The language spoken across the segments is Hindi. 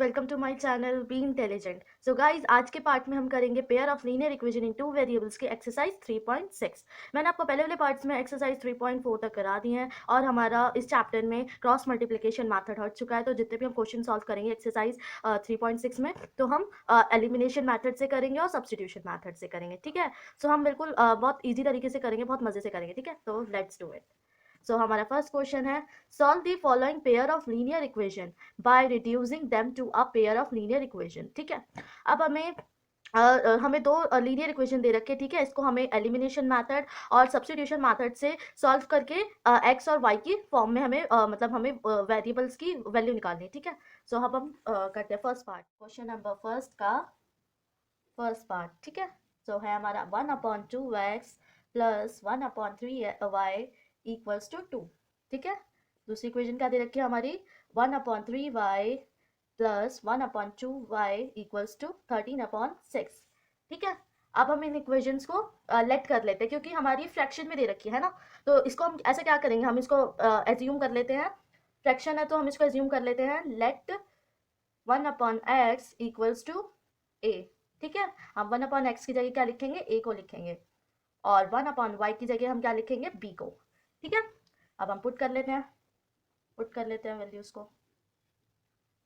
Welcome to my channel be intelligent. So guys, आज के पार्ट में हम करेंगे pair of linear equation in two variables के एक्सरसाइज 3.6। मैंने आपको पहले वाले पार्ट्स में एक्सरसाइज 3.4 तक करा दी हैं और हमारा इस चैप्टर में क्रॉस मल्टीप्लिकेशन मेथड हट चुका है। तो जितने भी हम क्वेश्चन सॉल्व करेंगे एक्सरसाइज 3.6 में, तो हम एलिमिनेशन मैथड से करेंगे और सब्सटीट्यूशन मैथड से करेंगे। ठीक है, सो हम बिल्कुल बहुत ईजी तरीके से करेंगे, बहुत मजे से करेंगे। ठीक है, तो लेट्स डू इट। सो हमारा फर्स्ट क्वेश्चन है, solve the following pair of linear equation by reducing them to a pair of linear equation. ठीक है, अब हमें दो लीनियर इक्वेशन दे रखे। ठीक है, इसको हमें एलिमिनेशन मेथड और सब्स्टिट्यूशन मेथड से सॉल्व करके एक्स और वाई की फॉर्म में हमें मतलब हमें वेरिएबल्स की वैल्यू निकालनी है। ठीक है, सो अब हम करते हैं first part, question number first का फर्स्ट पार्ट। ठीक है, सो है हमारा 1/2x plus 1/3y equals to 2। ठीक है, दूसरी इक्वेशन क्या दे रखी है हमारी, 1/3y plus 1/2y equals to 13/6। ठीक है, अब हम इन इक्वेशंस को लेट कर लेते हैं क्योंकि हमारी फ्रैक्शन में दे रखी है ना। तो इसको हम ऐसे क्या करेंगे, हम इसको एज्यूम कर लेते हैं, फ्रैक्शन है तो हम इसको एज्यूम कर लेते हैं, late 1/x equals to a। ठीक है, हम 1/x की जगह क्या लिखेंगे, a को लिखेंगे, और 1/y की जगह हम क्या लिखेंगे, b को। ठीक है, अब हम पुट कर लेते हैं, वैल्यूज को,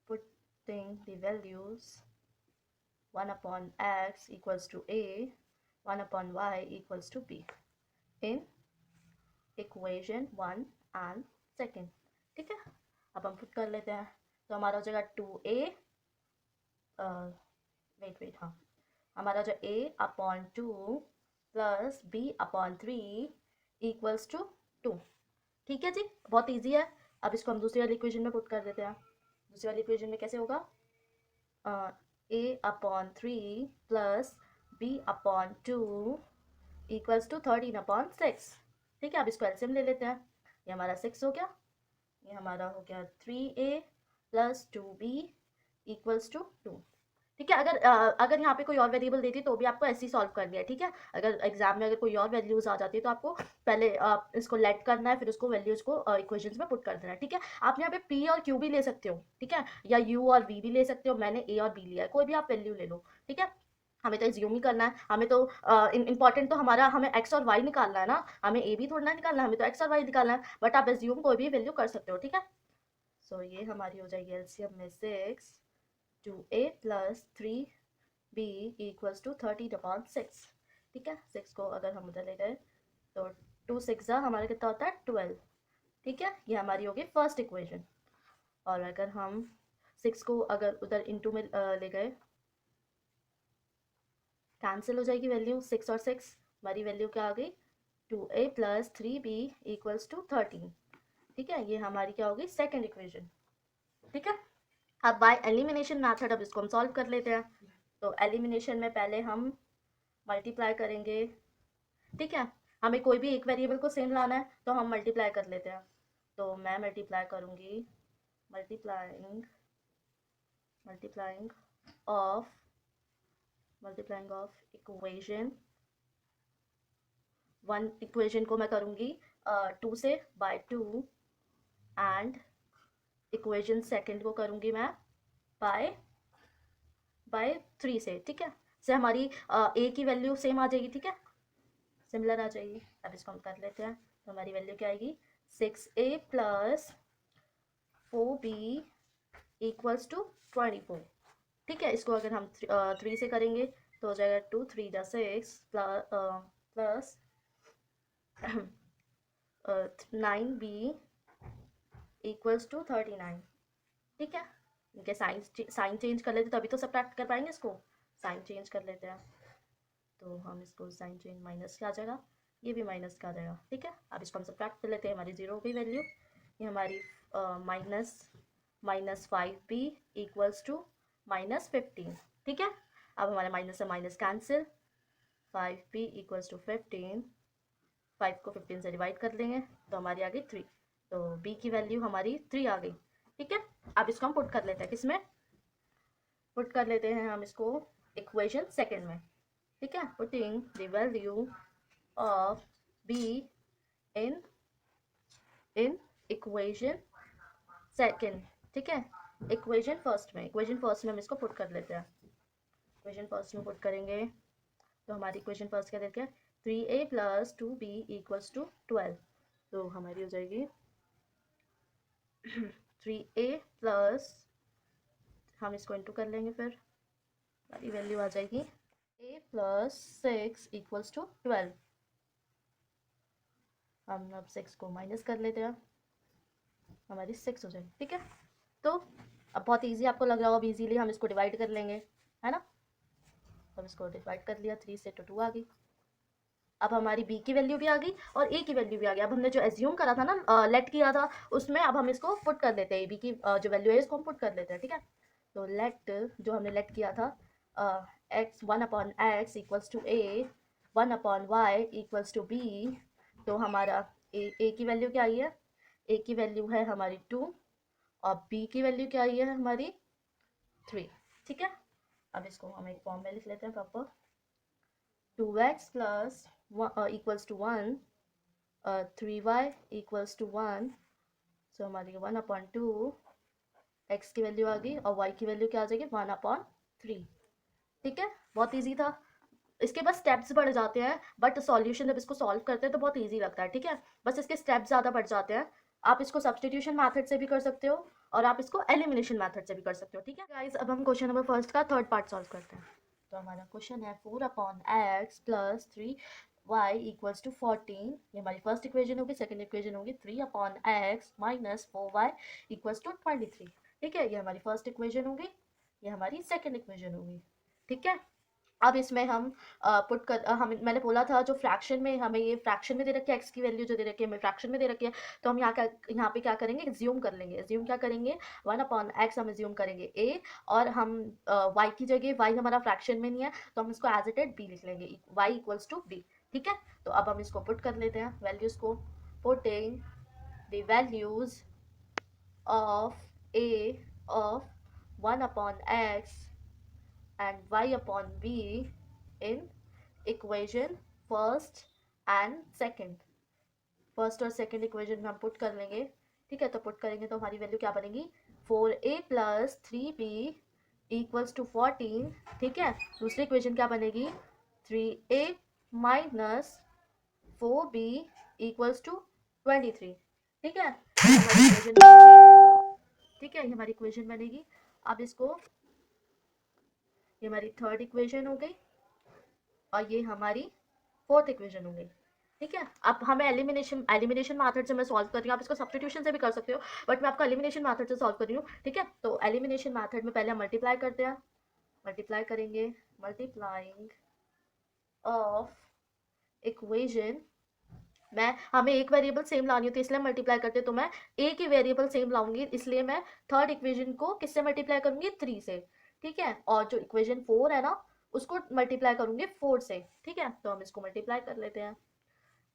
putting the values 1/x equals to a, 1/y equals to b in equation 1 and second. ठीक है, अब हम पुट कर लेते हैं, तो हमारा हो जाएगा 2a, वेट हाँ, हमारा जो a/2 plus b/3 equals to 2। ठीक है जी, बहुत इजी है। अब इसको हम दूसरी वाली इक्वेशन में पुट कर देते हैं। दूसरी वाली इक्वेशन में कैसे होगा, a/3 plus b/2 equals to 13/6। ठीक है, अब इसको एलसीएम ले लेते हैं, ये हमारा 6 हो गया, ये हमारा हो गया 3a plus 2b equals to 2। ठीक है, अगर यहाँ पे कोई और वेरिएबल देती तो भी आपको ऐसे ही सॉल्व करनी है। ठीक है, अगर एग्जाम में अगर कोई और वैल्यूज आ जाती है तो आपको पहले इसको लेट करना है, फिर उसको वैल्यूज को इक्वेशंस में पुट कर देना है। ठीक है, आप यहाँ पे p और q भी ले सकते हो। ठीक है, या u और v भी ले सकते हो, मैंने a और b लिया है, कोई भी आप वैल्यू ले लो। ठीक है, हमें तो एज्यूम ही करना है, हमें तो इंपॉर्टेंट तो हमारा हमें x और y निकालना है ना, हमें a भी थोड़ा ना निकालना है, हमें तो x और y निकालना है, बट आप एज्यूम कोई भी वैल्यू कर सकते हो। ठीक है, सो ये हमारी हो जाएगी एलसीएम में 6, 2a plus 3b equals to 13/6। ठीक है, 6 को अगर हम उधर ले गए तो 2 6 हमारा कितना होता है, 12। ठीक है, ये हमारी होगी फर्स्ट इक्वेशन। और अगर हम 6 को अगर उधर इनटू में ले गए, कैंसिल हो जाएगी वैल्यू, 6 और 6, हमारी वैल्यू क्या आ गई, 2a plus 3b equals to 13। ठीक है, ये हमारी क्या होगी, सेकेंड इक्वेशन। ठीक है, अब बाय एलिमिनेशन मैथड अब इसको हम सॉल्व कर लेते हैं। तो एलिमिनेशन में पहले हम मल्टीप्लाई करेंगे। ठीक है, हमें कोई भी एक वेरिएबल को सेम लाना है तो हम मल्टीप्लाई कर लेते हैं। तो मैं मल्टीप्लाई करूँगी, multiplying multiplying of equation one, equation को मैं करूँगी 2 से बाय 2, एंड इक्वेशन सेकेंड को करूँगी मैं बाय 3 से। ठीक है, से हमारी a की वैल्यू सेम आ जाएगी। ठीक है, सिमिलर आ जाएगी। अब इसको हम कर लेते हैं, तो हमारी वैल्यू क्या आएगी, 6a plus 4b equals to 24। ठीक है, इसको अगर हम 3 से करेंगे तो हो जाएगा 2 3 जा 6 प्लस 9b इक्वल्स टू 39। ठीक है, इनके साइन चेंज कर लेते तभी तो सब्ट्रैक्ट कर पाएंगे, इसको साइन चेंज कर लेते हैं। तो हम इसको साइन चेंज माइनस का आ जाएगा, ये भी माइनस का आ जाएगा। ठीक है, अब इसको हम सब्ट्रैक्ट कर लेते हैं, हमारी 0 हो गई वैल्यू, ये हमारी -5b इक्वल्स टू -15। ठीक है, अब हमारे माइनस से minus cancel, 5b equals to 15, 5 को 15 से डिवाइड कर लेंगे तो हमारी आ गई 3। तो b की वैल्यू हमारी 3 आ गई। ठीक है, अब इसको हम पुट कर लेते हैं, किसमें पुट कर लेते हैं हम इसको, इक्वेशन सेकेंड में। ठीक है, putting the value of b in equation second. ठीक है, इक्वेशन फर्स्ट में हम इसको पुट कर लेते हैं। इक्वेशन फर्स्ट में पुट करेंगे तो हमारी इक्वेशन फर्स्ट क्या देते हैं, 3a + 2b = 12। तो हमारी हो जाएगी 3a प्लस, हम इसको इंटू कर लेंगे, फिर हमारी वैल्यू आ जाएगी a + 6 = 12। हम अब 6 को माइनस कर लेते हैं, हमारी 6 हो जाएगी। ठीक है, तो अब बहुत इजी आपको लग रहा होगा, अब इजीली हम इसको डिवाइड कर लेंगे, है ना। अब इसको डिवाइड कर लिया, 3 से तो 2 आ गई। अब हमारी b की वैल्यू भी आ गई और a की वैल्यू भी आ गई। अब हमने जो एज्यूम करा था ना, लेट किया था, उसमें अब हम इसको पुट कर देते हैं, b की जो वैल्यू है इसको हम पुट कर देते हैं। ठीक है, तो लेट, जो हमने लेट किया था, x 1/x = a, 1/y = b। तो हमारा a की वैल्यू क्या आई है, a की वैल्यू है हमारी 2 और b की वैल्यू क्या आई है हमारी 3। ठीक है, अब इसको हम एक फॉर्म में लिख लेते हैं प्रॉपर। 2x + = 1, 3y = 1। सो हमारी 1/2 x की वैल्यू आ गई और y की वैल्यू क्या आ जाएगी, 1/3। ठीक है, बहुत इजी था। इसके बस स्टेप्स बढ़ जाते हैं, बट सॉल्यूशन जब इसको सॉल्व करते हैं तो बहुत इजी लगता है। ठीक है, बस इसके स्टेप्स ज़्यादा बढ़ जाते हैं। आप इसको सब्सटीट्यूशन मेथड से भी कर सकते हो और आप इसको एलिमिनेशन मेथड से भी कर सकते हो। ठीक है गाइस, अब हम क्वेश्चन नंबर फर्स्ट का थर्ड पार्ट सॉल्व करते हैं। तो हमारा क्वेश्चन है 4/x + 3y = 14। ये हमारी फर्स्ट इक्वेशन होगी। सेकंड इक्वेशन होगी 3/x - 4y = 23। ठीक है, ये हमारी फर्स्ट इक्वेशन होगी, ये हमारी सेकंड इक्वेशन होगी। ठीक है, अब इसमें हम पुट कर हम मैंने बोला था जो फ्रैक्शन में हमें ये फ्रैक्शन में दे रखी है, एक्स की वैल्यू जो दे रखी है हमें फ्रैक्शन में दे रखी है, तो हम यहाँ पे क्या करेंगे, एज्यूम कर लेंगे। एज्यूम क्या करेंगे, 1/x हम एज्यूम करेंगे a, और हम y की जगह, y हमारा फ्रैक्शन में नहीं है तो हम इसको एज इट इज b लिख लेंगे, y = b। ठीक है, तो अब हम इसको पुट कर लेते हैं वैल्यूज़ को। Putting the values of a of 1/x and y/b in equation first and second. First और सेकंड इक्वेशन में हम पुट कर लेंगे। ठीक है, तो पुट करेंगे तो हमारी वैल्यू क्या बनेगी, 4a + 3b = 14। ठीक है, दूसरी इक्वेशन क्या बनेगी, 3a - 4b = 23। ठीक है, हमारी इक्वेशन बनेगी। ठीक है, ये हमारी इक्वेशन बनेगी। अब इसको, ये हमारी थर्ड इक्वेशन हो गई और ये हमारी फोर्थ इक्वेशन हो गई। ठीक है, अब हमें एलिमिनेशन मेथड से मैं सॉल्व कर रही हूँ, आप इसको सब्स्टिट्यूशन से भी कर सकते हो, बट मैं आपको एलिमिनेशन मेथड से सॉल्व कर रही हूँ। ठीक है, तो एलिमिनेशन मेथड में पहले हम मल्टीप्लाई करते हैं, मल्टीप्लाई करेंगे, मल्टीप्लाइंग ऑफ इक्वेशन, हमें एक वेरिएबल सेम लानी होती है इसलिए मल्टीप्लाई करते हैं, तो मैं एक ही वेरिएबल सेम लाऊंगी, इसलिए मैं थर्ड इक्वेशन को किससे मल्टीप्लाई करूंगी, 3 से। ठीक है, और जो इक्वेशन 4 है ना उसको मल्टीप्लाई करूंगी 4 से। ठीक है, तो हम इसको मल्टीप्लाई कर लेते हैं।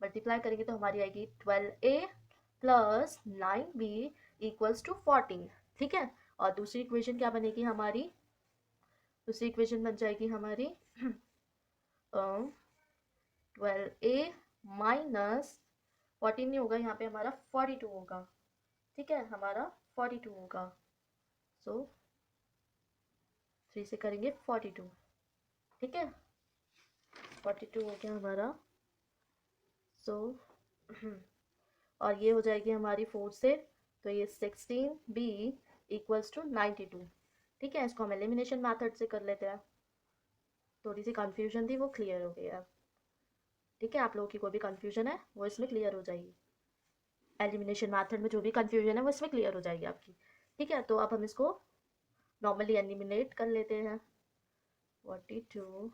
मल्टीप्लाई करेंगे तो हमारी आएगी 12a + 9b = 14। ठीक है, और दूसरी इक्वेशन क्या बनेगी हमारी, दूसरी इक्वेशन बन जाएगी हमारी 12a - 14 नहीं होगा यहाँ पे, हमारा 42 होगा। ठीक है, हमारा 42 होगा। सो 3 से करेंगे 42। ठीक है, 42 हो गया हमारा। सो और ये हो जाएगी हमारी 4 से, तो ये 16b = 92। ठीक है, इसको हम एलिमिनेशन मेथड से कर लेते हैं। थोड़ी सी कंफ्यूजन थी, वो क्लियर हो गई है। ठीक है, आप लोगों की कोई भी कंफ्यूजन है वो इसमें क्लियर हो जाएगी। एलिमिनेशन मेथड में जो भी कंफ्यूजन है वो इसमें क्लियर हो जाएगी आपकी। ठीक है, तो अब हम इसको नॉर्मली एलिमिनेट कर लेते हैं। 42,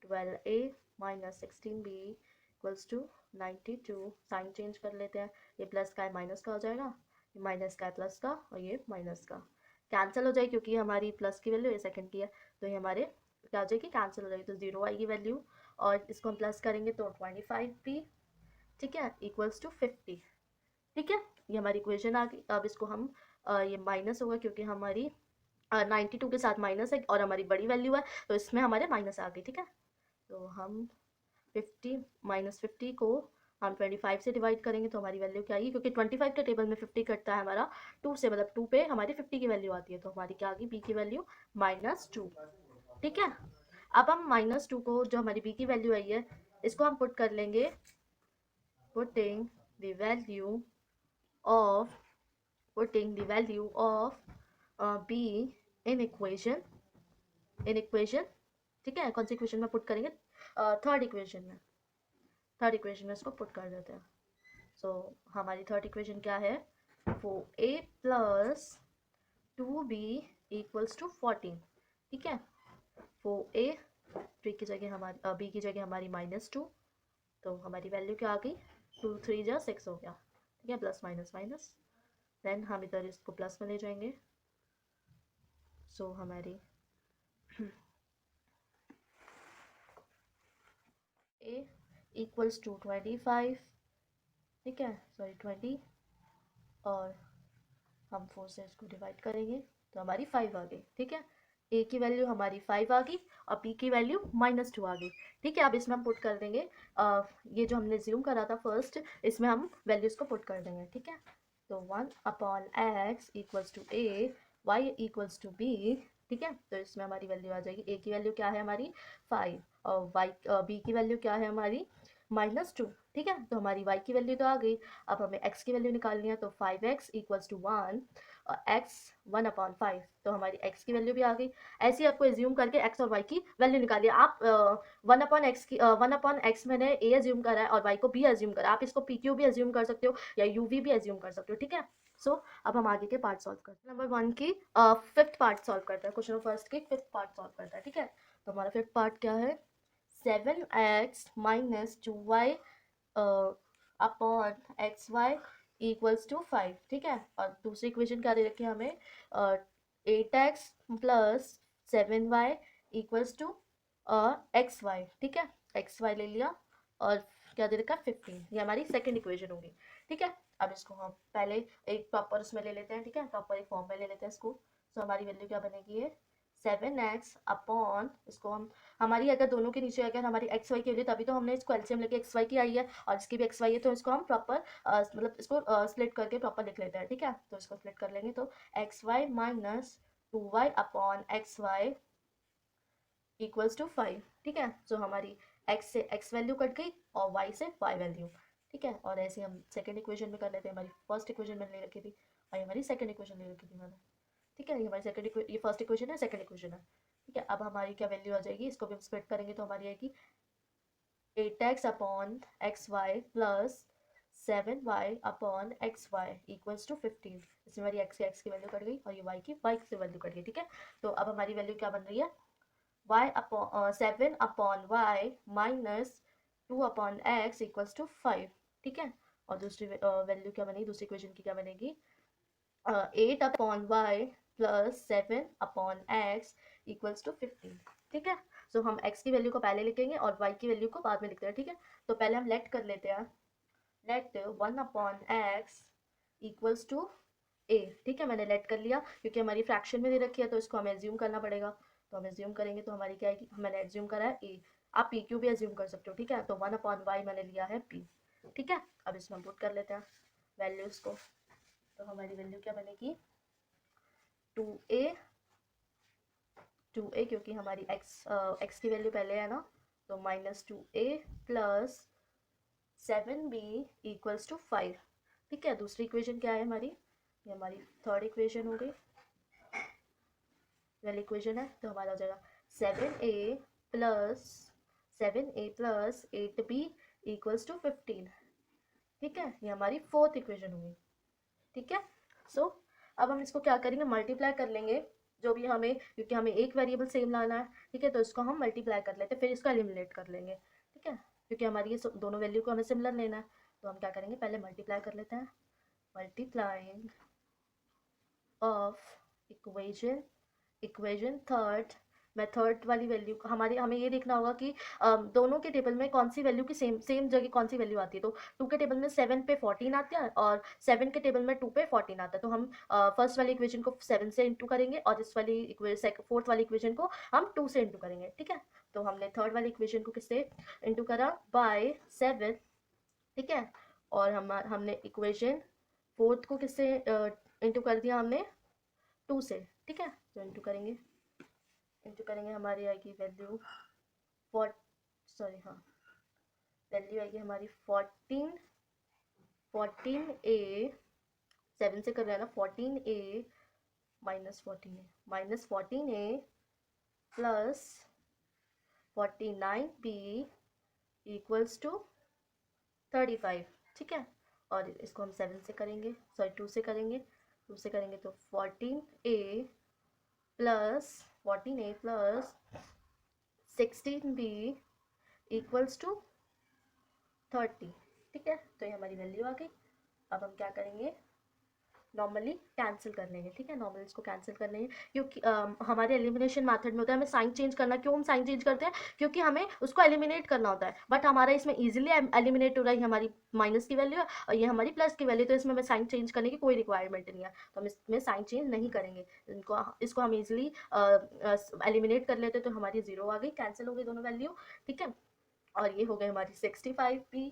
12a - 16b = 92। साइन चेंज कर लेते हैं, ये प्लस का है माइनस का हो जाएगा, ये माइनस का है प्लस का, और ये माइनस का कैंसिल हो जाएगी क्योंकि हमारी प्लस की वैल्यू ये सेकंड की है, तो ये हमारे क्या हो जाएगी, कैंसिल हो जाएगी, तो 0 आएगी वैल्यू, और इसको हम प्लस करेंगे तो 25b, ठीक है, = 50। ठीक है, ये हमारी इक्वेशन आ गई। अब इसको हम ये माइनस होगा क्योंकि हमारी 92 के साथ माइनस है और हमारी बड़ी वैल्यू है तो इसमें हमारे माइनस आ गई। ठीक है, तो हम 50 - 50 को हम 25 से डिवाइड करेंगे तो हमारी वैल्यू क्या आएगी, क्योंकि 25 के टेबल में 50 कटता है हमारा 2 से, मतलब 2 पे हमारी 50 की वैल्यू आती है, तो हमारी क्या आ गई, बी की वैल्यू -2। ठीक है, अब हम -2 को, जो हमारी बी की वैल्यू आई है, इसको हम पुट कर लेंगे, putting the value of putting the value of be in equation, ठीक है, कौन सी इक्वेशन में पुट करेंगे, थर्ड इक्वेशन में, इसको पुट कर देते हैं। सो हमारी थर्ड इक्वेशन क्या है, 4a plus 2b equals to 14। ठीक है, 4a, b की जगह हमारी b की जगह हमारी -2, तो हमारी वैल्यू क्या आ गई, 2 3 जा 6 हो गया। ठीक है, प्लस माइनस माइनस, देन हम इधर इसको प्लस में ले जाएंगे, सो हमारी a इक्वल्स टू 25, ठीक है, सॉरी 20, और हम 4 से इसको डिवाइड करेंगे तो हमारी 5 आ गई। ठीक है, a की वैल्यू हमारी 5 आ गई और b की वैल्यू -2 आ गई। ठीक है, अब इसमें हम पुट कर देंगे ये जो हमने ज्यूम करा था फर्स्ट, इसमें हम वैल्यूज़ को पुट कर देंगे। ठीक है, तो 1/x equals to a, y equals to b। ठीक है, तो इसमें हमारी वैल्यू आ जाएगी, a की वैल्यू क्या है हमारी 5, और b की वैल्यू क्या है हमारी -2। ठीक है, तो हमारी y की वैल्यू तो आ गई, अब हमें x की वैल्यू निकालनी है, तो 5x इक्वल्स टू 1 और x 1/5, तो हमारी x की वैल्यू भी आ गई। ऐसे ही आपको एज्यूम करके x और y की वैल्यू निकालिए। आप 1/x मैंने a एज्यूम करा है और y को b एज्यूम करा है, आप इसको pq भी एज्यूम कर सकते हो या uv भी एज्यूम कर सकते हो। ठीक है, सो अब हम आगे के पार्ट सॉल्व करते हैं। नंबर 1 की फिफ्थ पार्ट सॉल्व करते हैं, क्वेश्चन फर्स्ट की फिफ्थ पार्ट सॉल्व करते हैं। ठीक है, तो हमारा फिफ्थ पार्ट क्या है, 7x minus 2y upon xy equals to 5। ठीक है, और दूसरी इक्वेशन क्या दे रखी है हमें, 8x plus 7y equals to xy। ठीक है, xy ले लिया और क्या दे रखा है 15, ये हमारी सेकंड इक्वेशन होगी। ठीक है, अब इसको हम पहले एक प्रॉपर उसमें ले लेते हैं। ठीक है, प्रॉपर एक फॉर्म में ले लेते हैं इसको, तो हमारी वैल्यू क्या बनेगी, ये 7x अपॉन, इसको हम, हमारी अगर दोनों के नीचे अगर हमारी एक्स वाई की वैल्यू, तभी तो हमने इसको एलसीएम लेके एक्स वाई की आई है, और इसकी भी एक्स वाई है, तो इसको हम प्रॉपर मतलब इसको स्प्लिट करके प्रॉपर लिख लेते हैं। ठीक है, तो इसको स्प्लिट कर लेंगे, तो x y minus 2y upon x y equals to 5। ठीक है, जो हमारी x से x वैल्यू कट गई और y से y वैल्यू। ठीक है, और ऐसे हम सेकेंड इक्वेशन में कर लेते हैं, हमारी फर्स्ट इक्वेशन में ले रखी थी और ये हमारी सेकेंड इक्वेशन ले रखी थी मैंने। ठीक है, ये हमारी ये फर्स्ट इक्वेशन है, सेकंड इक्वेशन है। ठीक है, अब हमारी क्या वैल्यू आ जाएगी, इसको भी हम स्प्लिट करेंगे तो हमारी आएगी 8x upon x y plus 7y upon x y equals to 15। इसमें हमारी x की वैल्यू कट गई और ये y की वैल्यू कट गई। ठीक है, तो अब हमारी वैल्यू क्या बन रही है, 7 upon y minus 2 upon x equals to 5। ठीक है, और दूसरी वैल्यू क्या बनेगी, दूसरी इक्वेशन की क्या बनेगी, 8 upon y plus 7 upon x equals to 15। ठीक है, सो हम x की वैल्यू को पहले लिखेंगे और y की वैल्यू को बाद में लिखते हैं। ठीक है, तो पहले हम लेट कर लेते हैं, let 1 upon x equals to a। ठीक है, मैंने लेट कर लिया क्योंकि हमारी फ्रैक्शन में दे रखी है, तो इसको हमें एज्यूम करना पड़ेगा, तो हम एज्यूम करेंगे तो हमारी क्या आएगी, मैंने एज्यूम करा है a, आप पी क्यू भी एज्यूम कर सकते हो। ठीक है, तो 1 अपॉन वाई मैंने लिया है p। ठीक है, अब इसमें हम पुट कर लेते हैं वैल्यूज को, तो हमारी वैल्यू क्या बनेगी, 2a, क्योंकि हमारी x की वैल्यू पहले है ना, तो -2a plus 7b equals to 5। ठीक है, दूसरी इक्वेशन क्या है हमारी, ये हमारी थर्ड इक्वेशन हो गई, वाली इक्वेशन है, तो हमारा हो जाएगा 7a plus 8b equals to 15। ठीक है, ये हमारी फोर्थ इक्वेशन होगी। ठीक है, सो अब हम इसको क्या करेंगे, मल्टीप्लाई कर लेंगे, जो भी हमें, क्योंकि हमें एक वेरिएबल सेम लाना है। ठीक है, तो इसको हम मल्टीप्लाई कर लेते हैं, फिर इसको एलिमिनेट कर लेंगे। ठीक है, क्योंकि हमारी ये दोनों वैल्यू को हमें सिमिलर लेना है, तो हम क्या करेंगे, पहले मल्टीप्लाई कर लेते हैं, मल्टीप्लाइंग ऑफ इक्वेशन थर्ड, मैं थर्ड वाली वैल्यू हमारी, हमें ये देखना होगा कि दोनों के टेबल में कौन सी वैल्यू की सेम जगह कौन सी वैल्यू आती है। तो 2 के टेबल में 7 पे 14 आता है और 7 के टेबल में 2 पे 14 आता है, तो हम फर्स्ट वाली इक्वेशन को 7 से इंटू करेंगे और इस वाली फोर्थ वाली इक्वेशन को हम 2 से इंटू करेंगे। ठीक है, तो हमने थर्ड वाली इक्वेशन को किससे इंटू करा, बाय 7, ठीक है। और हमने इक्वेशन फोर्थ को किससे इंटू कर दिया हमने, 2 से। ठीक है, तो इंटू करेंगे हमारी आएगी वैल्यू फोर, सॉरी हाँ, वैल्यू आएगी हमारी 14 ए, 7 से कर रहे हैं ना, 14 a minus 14 a plus 49 b equals to 35। ठीक है, और इसको हम 7 से करेंगे, सॉरी 2 से करेंगे, 2 से करेंगे तो 14 a plus 16 B equals to 30। ठीक है, तो ये हमारी वैल्यू आ गई। अब हम क्या करेंगे, नॉर्मली कैंसिल कर लेंगे। ठीक है, नॉर्मली इसको कैंसिल कर लेंगे, क्योंकि हमारे एलिमिनेशन मेथड में होता है हमें साइन चेंज करना। क्यों हम साइन चेंज करते हैं, क्योंकि हमें उसको एलिमिनेट करना होता है, बट हमारा इसमें इजीली एलिमिनेट हो रहा है, हमारी माइनस की वैल्यू है और ये हमारी प्लस की वैल्यू, तो इसमें हमें साइन चेंज करने की कोई रिक्वायरमेंट नहीं है, तो हम इसमें साइन चेंज नहीं करेंगे। इसको हम इजिली एलिमिनेट कर लेते, तो हमारी 0 आ गई, कैंसिल हो गई दोनों वैल्यू। ठीक है, और ये हो गई हमारी 65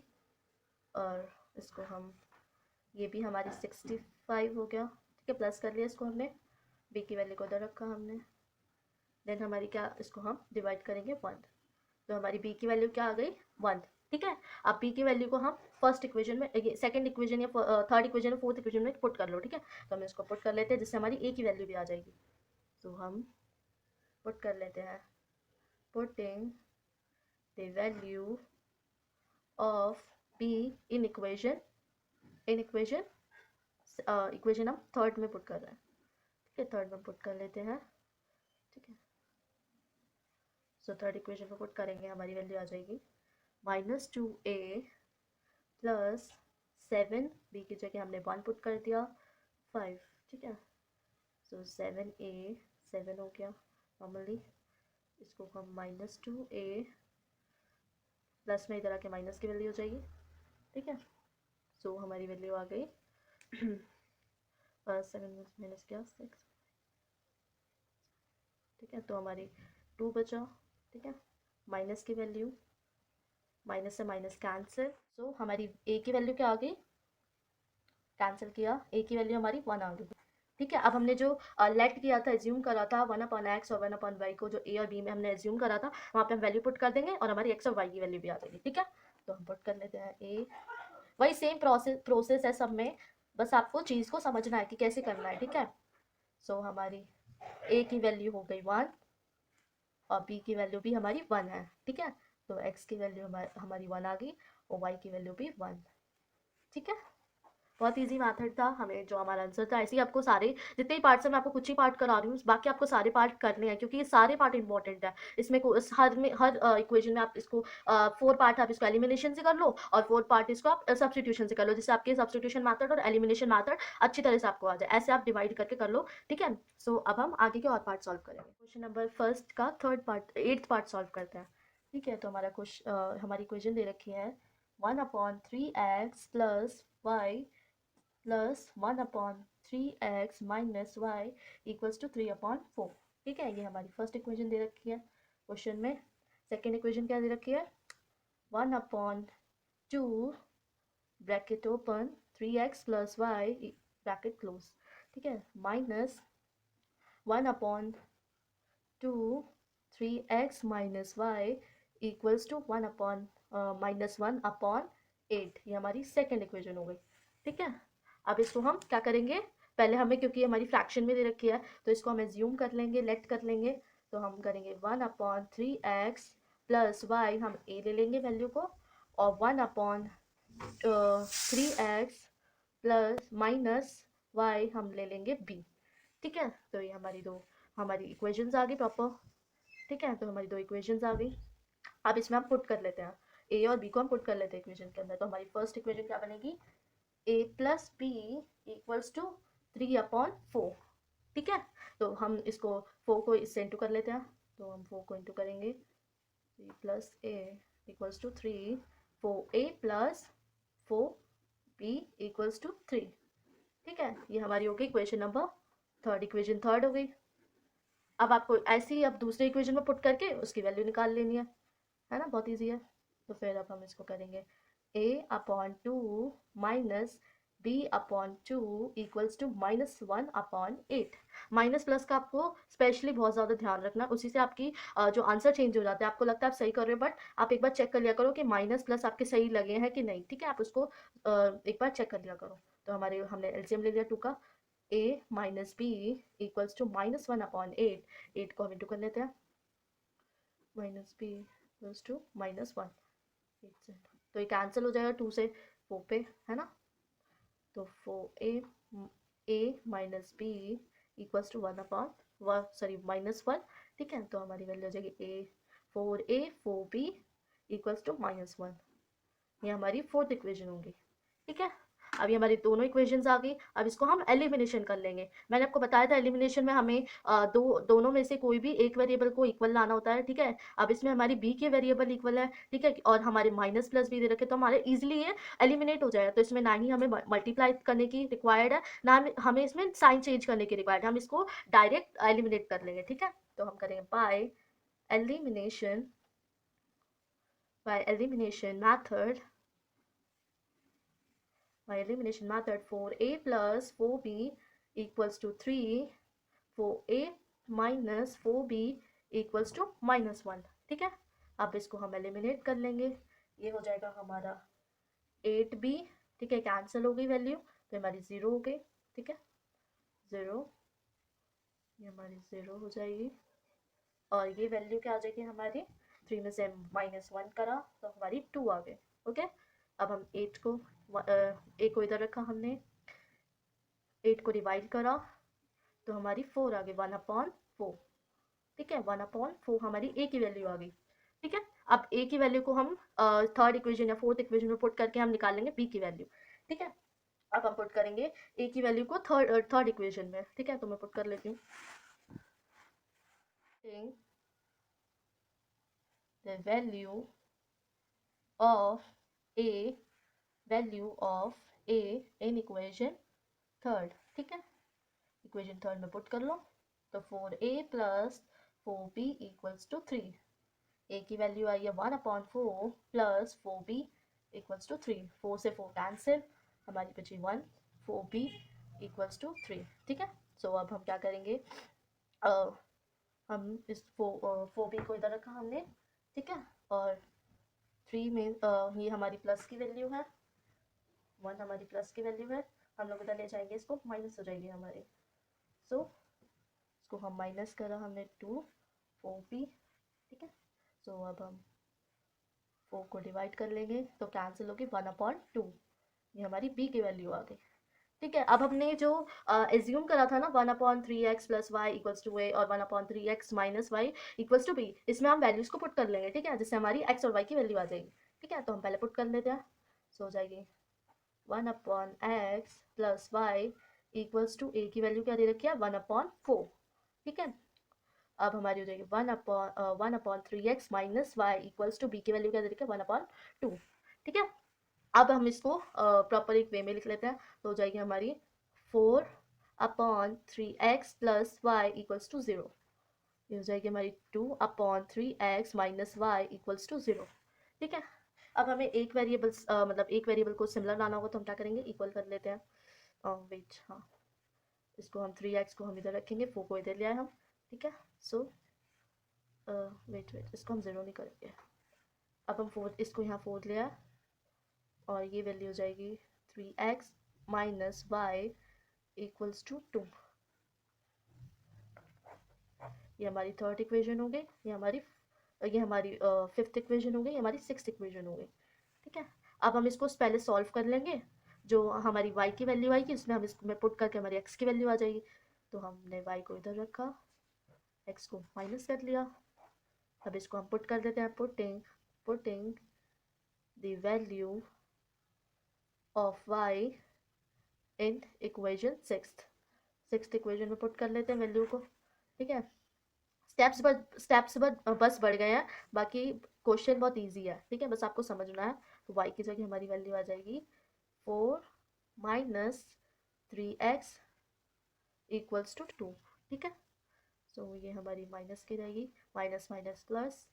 और इसको हम, ये भी हमारी 65 हो गया। ठीक है, प्लस कर लिया इसको हमने, बी की वैल्यू को उधर रखा हमने, देन हमारी क्या, इसको हम डिवाइड करेंगे 1, तो हमारी बी की वैल्यू क्या आ गई, 1। ठीक है, अब बी की वैल्यू को हम फर्स्ट इक्वेशन में, ये सेकंड इक्वेशन या थर्ड इक्वेशन या फोर्थ इक्वेशन में पुट कर लो। ठीक है, तो हम इसको पुट कर लेते हैं, जिससे हमारी ए की वैल्यू भी आ जाएगी। तो हम पुट कर लेते हैं, putting the value of be in equation equation हम थर्ड में पुट कर रहे हैं। ठीक है, थर्ड में पुट कर लेते हैं। ठीक है, सो थर्ड इक्वेशन में पुट करेंगे, हमारी वैल्यू आ जाएगी -2a प्लस 7, बी की जगह हमने 1 पुट कर दिया, 5। ठीक है, सो 7a, 7 हो गया नॉर्मली, इसको हम -2a प्लस में इधर आके माइनस की वैल्यू हो जाएगी। ठीक है, सो हमारी वैल्यू आ गई 7 माइनस क्या 6। ठीक है, तो हमारी 2 बचा। ठीक है, माइनस की वैल्यू, माइनस से माइनस कैंसिल, सो हमारी ए की वैल्यू क्या आ गई, कैंसिल किया, ए की वैल्यू हमारी 1 आ गई। ठीक है, अब हमने जो लेट किया था, एज्यूम करा था 1/x और 1/y को, जो ए और बी में हमने एज्यूम करा था, वहाँ पे हम वैल्यू पुट कर देंगे और हमारी एक्स और वाई की वैल्यू भी आ जाएगी। ठीक है, तो हम पुट कर लेते हैं ए, वही सेम प्रोसेस है सब में, बस आपको चीज़ को समझना है कि कैसे करना है। ठीक है, सो हमारी ए की वैल्यू हो गई 1 और बी की वैल्यू भी हमारी 1 है। ठीक है, तो एक्स की वैल्यू हमारी 1 आ गई और वाई की वैल्यू भी 1। ठीक है, बहुत इजी मेथड था, हमें जो हमारा आंसर था। ऐसे ही आपको सारे जितने ही पार्ट्स हैं, मैं आपको कुछ ही पार्ट करा रही हूँ, बाकी आपको सारे पार्ट करने हैं, क्योंकि ये सारे पार्ट इंपॉर्टेंट है। इसमें हर इक्वेशन में आप इसको 4 पार्ट आप इसको एलिमिनेशन से कर लो और 4 पार्ट इसको आप सब्सटीट्यूशन से कर लो, जिससे आपके सब्सटीट्यूशन मैथड और एलिमिनेशन मैथड अच्छी तरह से आपको आ जाए। ऐसे आप डिवाइड करके कर लो। ठीक है, सो अब हम आगे के और पार्ट सॉल्व करेंगे। क्वेश्चन नंबर फर्स्ट का third part, 8th part solve करते हैं। ठीक है, तो हमारी इक्वेशन दे रखी है 1/3x plus y plus 1/3x minus y equals to 3/4। ठीक है, ये हमारी फर्स्ट इक्वेशन दे रखी है क्वेश्चन में। सेकेंड इक्वेशन क्या दे रखी है, 1/2 bracket open 3x plus y bracket close. ठीक है, minus 1/2 3x minus y equals to 1/-1/8। ये हमारी सेकेंड इक्वेशन हो गई। ठीक है, अब इसको हम क्या करेंगे, पहले हमें, क्योंकि हमारी फ्रैक्शन में दे रखी है, तो इसको हम एज्यूम कर लेंगे, लेट कर लेंगे। तो हम करेंगे 1/3x प्लस वाई, हम ए ले लेंगे वैल्यू को, और 1/3x प्लस माइनस वाई हम ले लेंगे बी। ठीक है, तो ये हमारी इक्वेशंस आ गई प्रॉपर। ठीक है, तो हमारी 2 इक्वेशंस आ गई। अब इसमें हम पुट कर लेते हैं, ए और बी को हम पुट कर लेते हैं इक्वेशन के अंदर। तो हमारी फर्स्ट इक्वेशन क्या बनेगी, ए प्लस बी इक्वल्स टू 3/4। ठीक है, तो हम इसको 4 को इससे इंटू कर लेते हैं, तो हम 4 को इंटू करेंगे, 3 plus a equals to 3, 4a plus 4b equals to 3। ठीक है, ये हमारी हो गई equation number third, equation third हो गई। अब आपको ऐसे ही अब दूसरे इक्वेशन में पुट करके उसकी वैल्यू निकाल लेनी है ना, बहुत ईजी है। तो फिर अब हम इसको करेंगे a/2 minus b/2 equals to -1/8। Minus plus का आपको स्पेशली बहुत ज़्यादा ध्यान रखना है, उसी से आपकी जो आंसर चेंज हो जाता है। आपको लगता है आप सही कर रहे हो, बट आप एक बार चेक कर लिया करो कि माइनस प्लस आपके सही लगे हैं कि नहीं, ठीक है। आप उसको एक बार चेक कर लिया करो। तो हमने एलसीएम ले लिया 2 का, a minus b equals to -1/8। 8 को हम इंटू कर लेते हैं, माइनस बी इक्वल्स टू -1। तो ये कैंसिल हो जाएगा 2 से 4 पे, है ना। तो 4a minus b equals to -1, ठीक है। तो हमारी वैल्यू हो जाएगी 4a 4b इक्वल्स टू -1। ये हमारी फोर्थ इक्वेशन होगी, ठीक है। अभी हमारी दोनों इक्वेशंस आ गई। अब इसको हम एलिमिनेशन कर लेंगे। मैंने आपको बताया था एलिमिनेशन में हमें दोनों में से कोई भी एक वेरिएबल को इक्वल लाना होता है, ठीक है। अब इसमें हमारी बी के वेरिएबल इक्वल है, ठीक है, और हमारे माइनस प्लस भी दे रखे, तो हमारे इजिली ये एलिमिनेट हो जाएगा। तो इसमें ना ही हमें मल्टीप्लाई करने की रिक्वायर्ड है, ना हमें इसमें साइन चेंज करने की रिक्वायर्ड है। हम इसको डायरेक्ट एलिमिनेट कर लेंगे, ठीक है। तो हम करेंगे elimination by elimination method by elimination method 4a plus 4b equals to 3, 4a minus 4b equals to -1, ठीक है। अब इसको हम एलिमिनेट कर लेंगे, ये हो जाएगा हमारा 8b, ठीक है, कैंसिल हो गई वैल्यू, तो हमारी 0 हो गई, ठीक है, 0, ये हमारी 0 हो जाएगी। और ये वैल्यू क्या आ जाएगी हमारी, 3 में से -1 करा तो हमारी 2 आ गए, ओके। अब हम 8 को ए को इधर रखा हमने, 8 को डिवाइड करा तो हमारी 4 आ गई, 1/4, ठीक है। 1/4 हमारी ए की वैल्यू आ गई, ठीक है। अब ए की वैल्यू को हम थर्ड इक्वेशन या फोर्थ इक्वेशन में पुट करके हम निकालेंगे बी की वैल्यू, ठीक है। अब हम पुट करेंगे ए की वैल्यू को थर्ड इक्वेशन में, ठीक है। तो मैं पुट कर लेती हूँ, the of a value of a in equation third, ठीक है। इक्वेशन थर्ड में पुट कर लो, तो 4a plus 4b equals to 3। ए की वैल्यू आई है 1/4 प्लस 4b इक्वल्स टू 3। 4 से 4 कैंसिल, हमारी बची 1, 4b इक्वल्स टू 3, ठीक है। सो अब हम क्या करेंगे, हम इस 4b को इधर रखा हमने, ठीक है, और 3 में ये हमारी प्लस की वैल्यू है, 1 हमारी प्लस की वैल्यू है, हम लोग इधर ले जाएंगे, इसको माइनस हो जाएगी हमारे। सो इसको हम माइनस करा हमने 2 4b, ठीक है। सो अब हम 4 को डिवाइड कर लेंगे तो कैंसिल होगी 1/2, ये हमारी b की वैल्यू आ गई, ठीक है। अब हमने जो एज्यूम करा था ना 1/3x plus y equals to a और 1/3x minus y equals to b, इसमें हम वैल्यूज को पुट कर लेंगे, ठीक है, जिससे हमारी x और y की वैल्यू आ जाएगी, ठीक है। तो हम पहले पुट कर लेते हैं, सो हो जाएगी 1/x plus y equals to a की वैल्यू क्या दे रखी है 1/4, ठीक है। अब हमारी हो जाएगी 1/3x minus y equals to b की वैल्यू क्या दे रखी है 1/2, ठीक है। अब हम इसको प्रॉपर एक वे में लिख लेते हैं, तो हो जाएगी हमारी 4/3x plus y equals to 0। ये हो जाएगी हमारी 2/3x minus y equals to 0, ठीक है। अब हमें एक वेरिएबल मतलब एक वेरिएबल को सिमिलर लाना होगा, तो हम क्या करेंगे, इक्वल कर लेते हैं। वेट, हाँ, इसको हम 3x को हम इधर रखेंगे, 4 को इधर ले आए हम, ठीक है। सो वेट, इसको हम 0 नहीं करेंगे। अब हम 4, इसको यहाँ 4 ले आए और ये वैल्यू हो जाएगी 3x minus y equals to 2। ये हमारी थर्ड इक्वेशन हो गई, ये हमारी फिफ्थ इक्वेशन हो गई, ये हमारी सिक्स्थ इक्वेशन हो गई, ठीक है। अब हम इसको पहले सॉल्व कर लेंगे, जो हमारी y की वैल्यू आएगी उसमें हम इसमें पुट करके हमारी x की वैल्यू आ जाएगी। तो हमने y को इधर रखा, x को माइनस कर लिया। अब इसको हम पुट कर देते हैं, putting the value of y in equation sixth equation में पुट कर लेते हैं वैल्यू को, ठीक है। स्टेप्स बस बढ़ गए हैं, बाकी क्वेश्चन बहुत इजी है, ठीक है, बस आपको समझना है। तो y की जगह हमारी वैल्यू आ जाएगी 4 माइनस 3x इक्वल्स टू 2, ठीक है। सो ये हमारी माइनस की रहेगी, माइनस माइनस प्लस,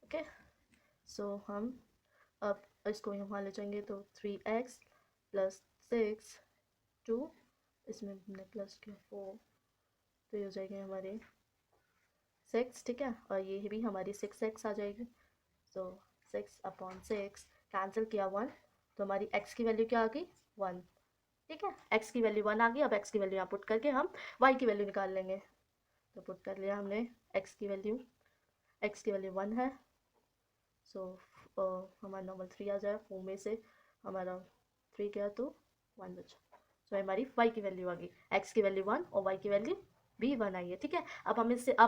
ओके। सो हम अब इसको यहाँ ले जाएंगे तो 3x प्लस 6 2, इसमें हमने प्लस किया 4, तो ये हो जाएंगे हमारे 6, ठीक है, और ये भी हमारी 6x आ जाएगी। सो 6/6 कैंसिल किया 1, तो हमारी x की वैल्यू क्या आ गई 1, ठीक है, x की वैल्यू 1 आ गई। अब x की वैल्यू यहाँ पुट करके हम y की वैल्यू निकाल लेंगे। तो पुट कर लिया हमने x की वैल्यू 1 है। सो हमारा नॉर्मल 3 आ जाए, 4 में से हमारा 3 गया तो 1 बचा। सो हमारी y की वैल्यू आ गई, x की वैल्यू 1 और y की वैल्यू भी 1 आई है, ठीक है। अब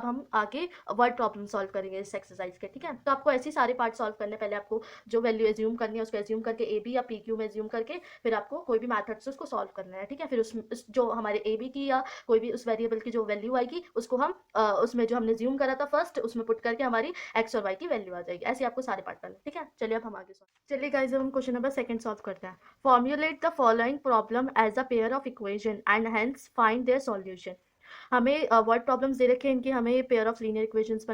हम आगे वर्ड प्रॉब्लम सॉल्व करेंगे इस एक्सरसाइज के, ठीक है। तो आपको ऐसे सारे पार्ट सॉल्व करने, पहले आपको जो वैल्यू एज्यूम करनी है उसको एज्यूम करके ए बी या पी क्यू में एज्यूम करके फिर आपको कोई भी मैथड से उसको सॉल्व करना है, ठीक है। फिर जो हमारे ए बी की या कोई भी उस वेरिएबल की जो वैल्यू आएगी उसको हम उसमें जो हमने एज्यूम करा था फर्स्ट उसमें पुट करके हमारी एक्स और वाई की वैल्यू आ जाएगी। ऐसे आपको सारे पार्ट करने, ठीक है। चलिए अब हम आगे सॉल्व, चलिए गाइस अब हम क्वेश्चन नंबर 2 सॉल्व करते हैं। Formulate the following problem as a pair of equation and hence find their solution. हमें वर्ड प्रॉब्लम्स दे रखे हैं इनकी, हमें पेयर ऑफ लीनियर इक्वेशंस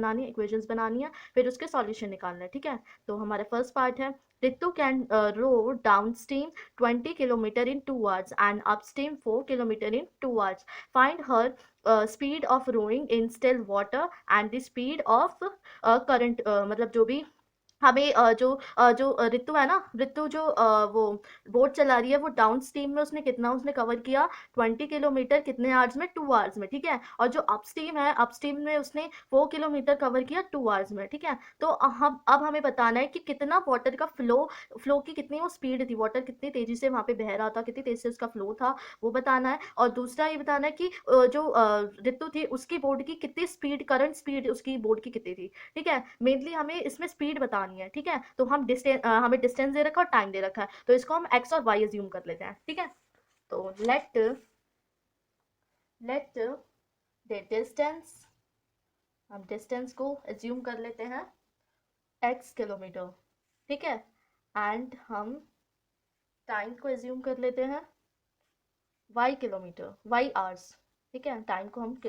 बनानी है, फिर उसके सॉल्यूशन निकालना है, ठीक है। तो हमारा फर्स्ट पार्ट है, Ritu can row downstream 20 kilometer in 2 hours and upstream 4 kilometer in 2 hours. Find her speed of rowing in still water and the speed of current, मतलब जो भी हमें जो ऋतु है ना, ऋतु जो वो बोट चला रही है वो डाउन स्ट्रीम में उसने कितना उसने कवर किया 20 किलोमीटर कितने आवर्स में 2 आवर्स में, ठीक है। और जो अपस्ट्रीम है अपस्ट्रीम में उसने 4 किलोमीटर कवर किया 2 आवर्स में, ठीक है। तो हम अब हमें बताना है कि कितना वाटर का फ्लो की कितनी वो स्पीड थी, वाटर कितनी तेजी से वहाँ पे बह रहा था, कितनी तेजी से उसका फ्लो था, वो बताना है। और दूसरा ये बताना है कि जो ऋतु थी उसकी बोट की कितनी स्पीड, करंट स्पीड उसकी बोट की कितनी थी, ठीक है। मेनली हमें इसमें स्पीड बतानी है, ठीक है। तो हमें डिस्टेंस दे रखा है और टाइम दे रखा है, तो इसको हम एक्स और वाई अज्यूम कर लेते हैं, ठीक है। तो लेट द डिस्टेंस, हम डिस्टेंस को अज्यूम कर लेते हैं x किलोमीटर, ठीक है। एंड हम टाइम को अज्यूम कर लेते हैं y किलोमीटर, y आवर्स, ठीक है। टाइम को हम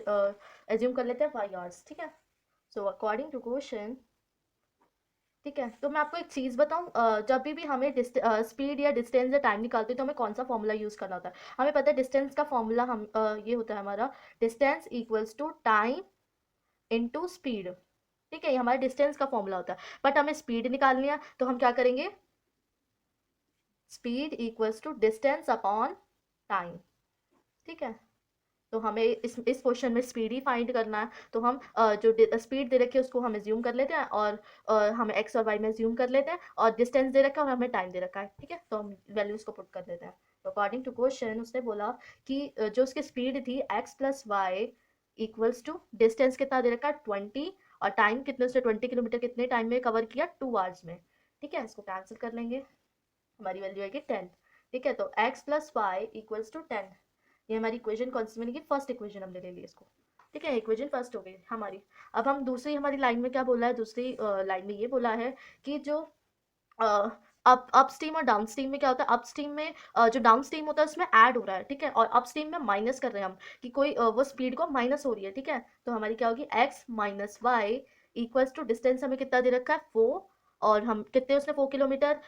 अज्यूम कर लेते हैं y आवर्स, ठीक है। सो अकॉर्डिंग टू क्वेश्चन, ठीक है, तो मैं आपको एक चीज़ बताऊं, जब भी हमें स्पीड या डिस्टेंस या टाइम निकालते हैं तो हमें कौन सा फॉर्मूला यूज़ करना होता है। हमें पता है डिस्टेंस का फॉर्मूला हम ये होता है हमारा distance equals to time into speed, ठीक है। ये हमारा डिस्टेंस का फॉर्मूला होता है। बट हमें स्पीड निकालनी है तो हम क्या करेंगे, speed equals to distance upon time, ठीक है। तो हमें इस क्वेश्चन में स्पीड ही फाइंड करना है, तो हम जो स्पीड दे रखी है उसको हम एज्यूम कर लेते हैं और हमें एक्स और वाई में एज्यूम कर लेते हैं, और डिस्टेंस दे रखा है और हमें टाइम दे रखा है, ठीक है। तो हम वैल्यूज को पुट कर देते हैं। तो अकॉर्डिंग टू क्वेश्चन उसने बोला कि जो उसकी स्पीड थी x plus y equals to distance कितना दे रखा है 20, और टाइम कितने, उसने 20 किलोमीटर कितने टाइम में कवर किया 2 आवर्स में, ठीक है। इसको कैंसिल कर लेंगे, हमारी वैल्यू आएगी 10, ठीक है। तो x plus y equals to 10, ये हमारी इक्वेशन कौन सी बनेगी, फर्स्ट इक्वेशन हमने ले ली इसको, ठीक है। इक्वेशन फर्स्ट हो गई हमारी। अब हम दूसरी हमारी लाइन में क्या बोला है, दूसरी लाइन में ये बोला है कि जो अप स्ट्रीम और डाउन स्ट्रीम में क्या होता है, अप स्ट्रीम में जो डाउन स्ट्रीम होता है उसमें ऐड हो रहा है, ठीक है, और अप स्ट्रीम में माइनस कर रहे हैं हम कि कोई वो स्पीड को माइनस हो रही है, ठीक है। तो हमारी क्या होगी x minus y equals to distance हमें कितना दे रखा है 4, और हम कितने उसने 4 किलोमीटर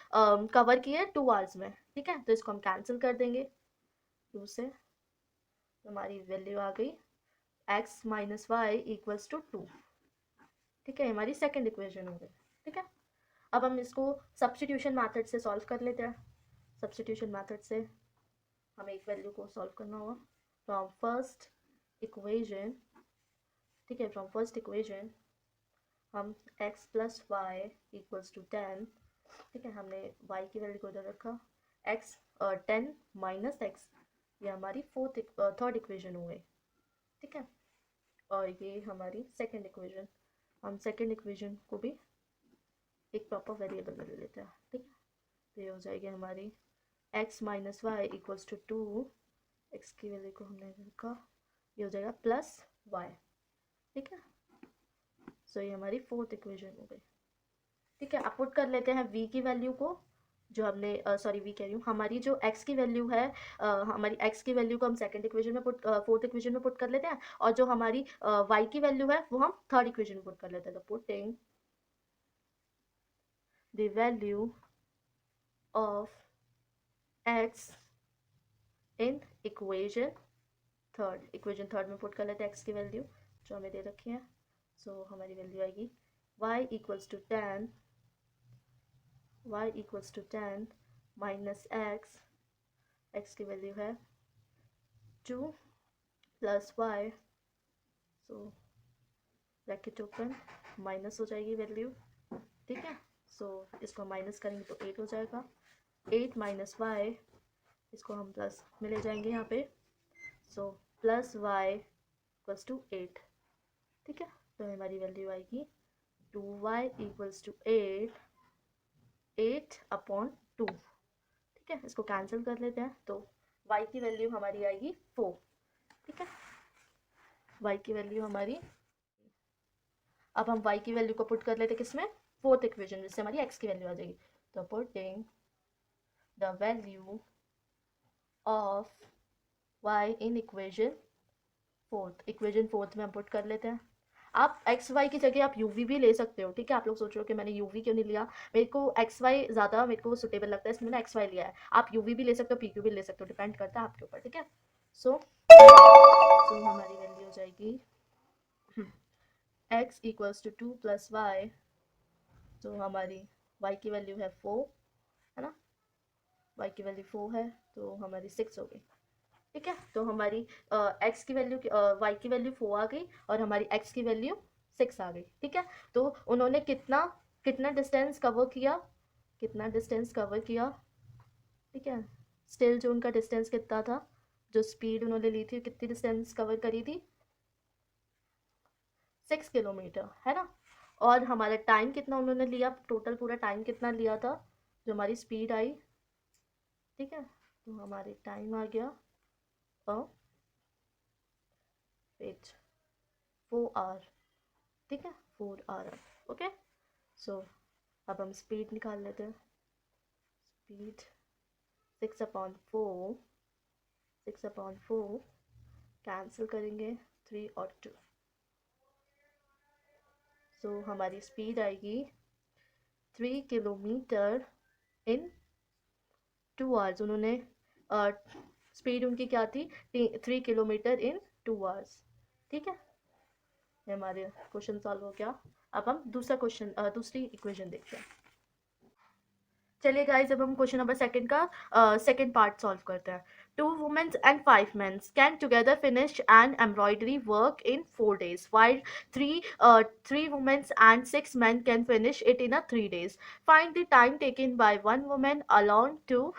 कवर किए 2 आवर्स में, ठीक है। तो इसको हम कैंसिल कर देंगे 2 से, तो हमारी वैल्यू आ गई x minus y equals to 2, ठीक है। हमारी सेकेंड इक्वेशन हो गई, ठीक है। अब हम इसको सब्स्टिट्यूशन मेथड से सॉल्व कर लेते हैं। सब्स्टिट्यूशन मेथड से हमें एक वैल्यू को सॉल्व करना होगा फ्रॉम फर्स्ट इक्वेशन, ठीक है। फ्रॉम फर्स्ट इक्वेशन हम x plus y equals to 10, ठीक है। हमने y की वैल्यू को इधर रखा, x 10 माइनस x, ये हमारी थर्ड इक्वेशन हो गई, ठीक है। और ये हमारी सेकेंड इक्वेशन, हम सेकेंड इक्वेशन को भी एक प्रॉपर वेरिएबल में ले लेते हैं, ठीक है। तो ये हो जाएगी हमारी x minus y equals to 2, x की वैल्यू को हमने रखा, ये हो जाएगा प्लस वाई, ठीक है। सो ये हमारी फोर्थ इक्वेशन हो गई, ठीक है। अब पुट कर लेते हैं v की वैल्यू को, जो हमने सॉरी v कह रही हूँ, हमारी जो x की वैल्यू है, हमारी x की वैल्यू को हम सेकंड इक्वेशन में फोर्थ इक्वेशन में पुट कर लेते हैं, और जो हमारी y की वैल्यू है वो हम थर्ड इक्वेशन में पुट कर लेते हैं। तो putting the value of x in equation third में पुट कर लेते हैं एक्स की वैल्यू जो हमें दे रखी है. सो हमारी वैल्यू आएगी y = 10 माइनस एक्स की वैल्यू है 2 plus y. So bracket open, minus हो जाएगी वैल्यू. ठीक है, सो इसको माइनस करेंगे तो 8 हो जाएगा. 8 माइनस वाई, इसको हम प्लस में ले जाएंगे यहाँ पे. So plus y equals to 8. ठीक है, तो हमारी वैल्यू आएगी 2y = 8/2. ठीक है, इसको कैंसिल कर लेते हैं तो y की वैल्यू हमारी आएगी 4. ठीक है, y की वैल्यू हमारी, अब हम y की वैल्यू को पुट कर लेते हैं किसमें, फोर्थ इक्वेशन, जिससे हमारी x की वैल्यू आ जाएगी. तो putting the value of y in equation fourth में हम पुट कर लेते हैं. आप एक्स वाई की जगह आप यूवी भी ले सकते हो. ठीक है, आप लोग सोच रहे हो कि मैंने यूवी क्यों नहीं लिया, मेरे को एक्स वाई ज़्यादा मेरे को सुटेबल लगता है, इसमें मैंने एक्स वाई लिया है. आप यूवी भी ले सकते हो, पीक्यू भी ले सकते हो, डिपेंड करता है आपके ऊपर. ठीक है, सो हमारी वैल्यू हो जाएगी x = 2 + y. तो हमारी y की वैल्यू है 4, है ना, y की वैल्यू 4 है तो हमारी 6 हो गई. ठीक है, तो हमारी x की वैल्यू y की वैल्यू 4 आ गई और हमारी x की वैल्यू 6 आ गई. ठीक है, तो उन्होंने कितना कितना डिस्टेंस कवर किया. ठीक है, स्टिल जो उनका डिस्टेंस कितना था, जो स्पीड उन्होंने ली थी, कितनी डिस्टेंस कवर करी थी, 6 किलोमीटर, है ना. और हमारा टाइम कितना उन्होंने लिया, टोटल पूरा टाइम कितना लिया था जो हमारी स्पीड आई. ठीक है, तो हमारी टाइम आ गया 4 आवर. ठीक है, 4 आवर. ओके, सो अब हम स्पीड निकाल लेते हैं. स्पीड 6/4 कैंसिल करेंगे 3 और 2. सो हमारी स्पीड आएगी 3 किलोमीटर इन 2 आवर्स. उन्होंने स्पीड उनकी क्या थी, 3 किलोमीटर इन 2 आवर्स. ठीक है, ये हमारे क्वेश्चन सॉल्व हो गया. अब हम दूसरी इक्वेशन देखते हैं. चलिए गाइज, अब हम क्वेश्चन नंबर सेकंड का सेकंड पार्ट सॉल्व करते हैं. 2 women and 5 men can together finish an embroidery work in 4 days, while 3 women and 6 men can finish it in 3 days. Find the time taken by one woman alone to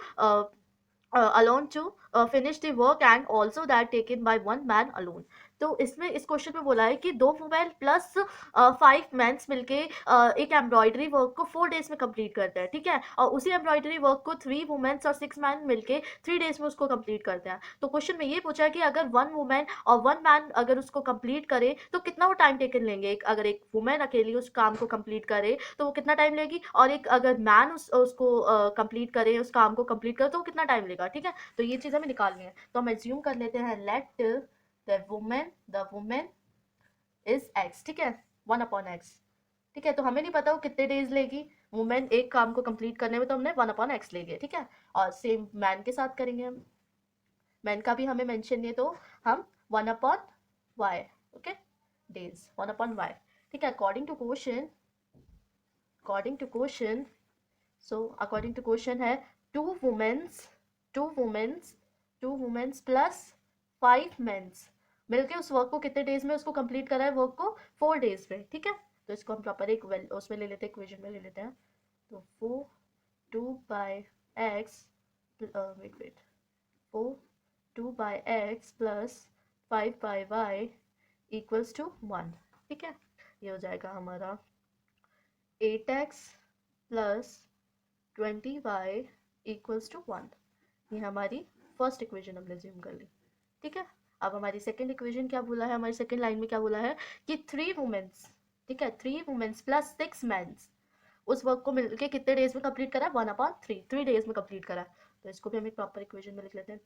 finish the work and also that taken by one man alone. तो इसमें इस क्वेश्चन में बोला है कि 2 वुमेन प्लस 5 मेंस मिलके एक एम्ब्रॉयडरी वर्क को 4 डेज में कंप्लीट करते हैं. ठीक है, और उसी एम्ब्रॉयडरी वर्क को 3 वुमेन्स और 6 मैन मिलके 3 डेज में उसको कंप्लीट करते हैं. तो क्वेश्चन में ये पूछा है कि अगर 1 वुमेन और 1 मैन अगर उसको कंप्लीट करे तो कितना वो टाइम टेकन लेंगे. अगर एक वुमेन अकेली उस काम को कंप्लीट करे तो वो कितना टाइम लेगी, और एक अगर मैन उसको कंप्लीट करे, उस काम को कंप्लीट करे तो वो कितना टाइम लेगा. ठीक है, तो ये चीज़ हमें निकालनी है. तो हम एज्यूम कर लेते हैं let the women is x. ठीक है, 1/x. ठीक है, तो हमें नहीं पता वो कितने डेज लेगी वुमेन एक काम को कंप्लीट करने में, तो हमने 1/x ले लिया. ठीक है, और सेम मैन के साथ करेंगे हम. मैन का भी हमें मेंशन नहीं है तो हम 1/y. Okay, days 1/y. ठीक है, अकॉर्डिंग टू क्वेश्चन है 2 वुमेन्स प्लस 5 मेंस मिलके उस वर्क को कितने डेज में उसको कंप्लीट करा है, वर्क को 4 डेज में. ठीक है, तो इसको हम प्रॉपर एक उसमें ले लेते हैं, इक्वेशन में ले लेते हैं. तो 2/x plus 5/y equals to 1. ठीक है, ये हो जाएगा हमारा 8x plus 20y equals to 1. ये हमारी फर्स्ट इक्वेशन हमने ज्यूम कर ली. ठीक है, अब हमारी सेकंड इक्वेशन क्या बोला है, हमारी सेकंड लाइन में क्या बोला है कि 3 वुमेन्स. ठीक है, 3 वुमेन्स प्लस 6 मेंस उस वर्क को मिलके कितने डेज में कंप्लीट करा है, 1/3 डेज में कंप्लीट करा है. तो इसको भी हम एक प्रॉपर इक्वेशन में लिख लेते हैं.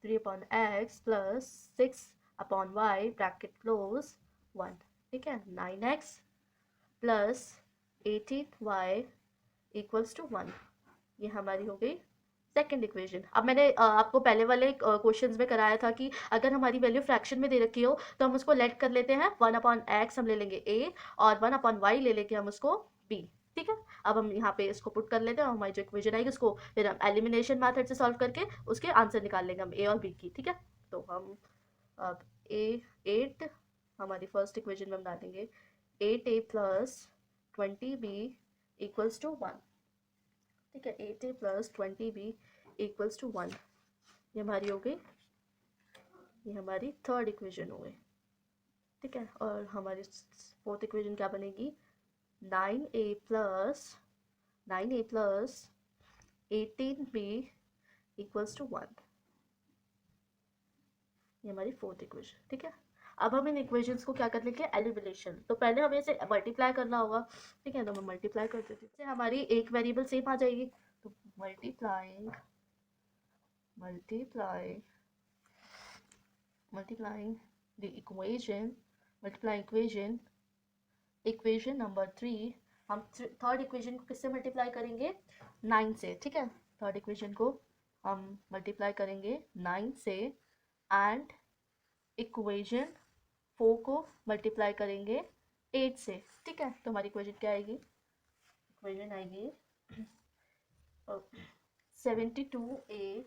3/x plus 6/y bracket close 1. ठीक है, 9x plus 18y equals to 1. ये हमारी हो गई सेकंड इक्वेशन। अब मैंने आपको पहले वाले क्वेश्चंस में कराया था कि अगर हमारी वैल्यू फ्रैक्शन में दे रखी हो तो हम उसको लेट कर लेते हैं, 1/x हम ले लेंगे a और 1/y ले लेंगे हम उसको b। ठीक है, अब हम यहाँ पे इसको पुट कर लेते हैं और हमारी जो इक्वेशन आएगी उसको फिर हम एलिमिनेशन मेथड से सॉल्व करके उसके आंसर निकाल लेंगे हम a और b की। ठीक है, तो हम अब a 8 हमारी फर्स्ट इक्वेशन में हम डालेंगे 8a plus 20b equals to 1। ठीक है, 8a plus 20b equals to 1, ये हमारी हो गई, ये हमारी थर्ड इक्वेशन हो गई। ठीक है, और हमारी फोर्थ इक्वेशन क्या बनेगी, 9a plus 18b equals to 1, ये हमारी फोर्थ इक्वेशन। ठीक है, अब हम इन इक्वेशंस को क्या कर लेंगे, एलिमिनेशन। तो पहले हमें इसे मल्टीप्लाई करना होगा। ठीक है, तो मैं मल्टीप्लाई कर देती हूँ, हमारी एक वेरिएबल सेम आ जाएगी। तो मल्टीप्लाइंग the इक्वेशन नंबर 3, हम थर्ड इक्वेशन को किससे मल्टीप्लाई करेंगे, 9 से। ठीक है, थर्ड इक्वेशन को हम मल्टीप्लाई करेंगे 9 से एंड इक्वेशन 4 को मल्टीप्लाई करेंगे 8 से। ठीक है, तो हमारी इक्वेशन क्या आएगी, इक्वेशन आएगी 72a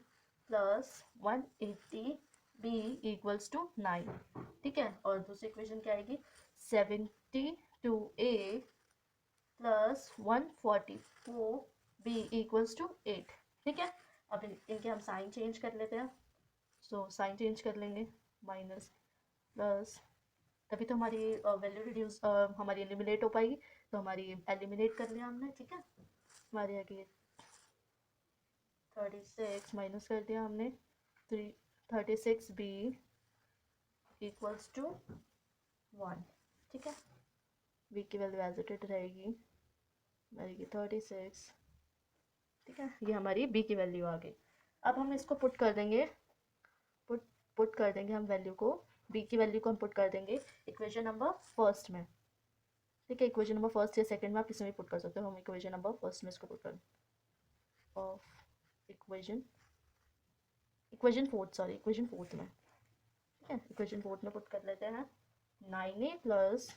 plus 180b equals to 9। ठीक है, और दूसरी इक्वेशन क्या आएगी, 72a plus 144b equals to 8। ठीक है, अब इनके हम साइन चेंज कर लेते हैं। सो साइन चेंज कर लेंगे, माइनस प्लस, तभी तो हमारी वैल्यू रिड्यूस हमारी एलिमिनेट हो पाएगी। तो हमारी एलिमिनेट कर लिया हमने। ठीक है, हमारे आगे 36 माइनस कर दिया हमने, 36b इक्वल्स टू 1। ठीक है, b की वैल्यू एज इट रहेगी, हमारी 36। ठीक है, ये हमारी b की वैल्यू आ गई। अब हम इसको पुट कर देंगे, पुट कर देंगे हम वैल्यू को, b की वैल्यू को हम पुट कर देंगे इक्वेशन नंबर फर्स्ट में। ठीक है, इक्वेशन नंबर फर्स्ट या सेकंड में आप किसी में पुट कर सकते हो, हम इक्वेशन नंबर फर्स्ट में इसको पुट कर ऑफ इक्वेशन फोर्थ में। ठीक है, इक्वेशन फोर्थ में पुट कर लेते हैं, 9a plus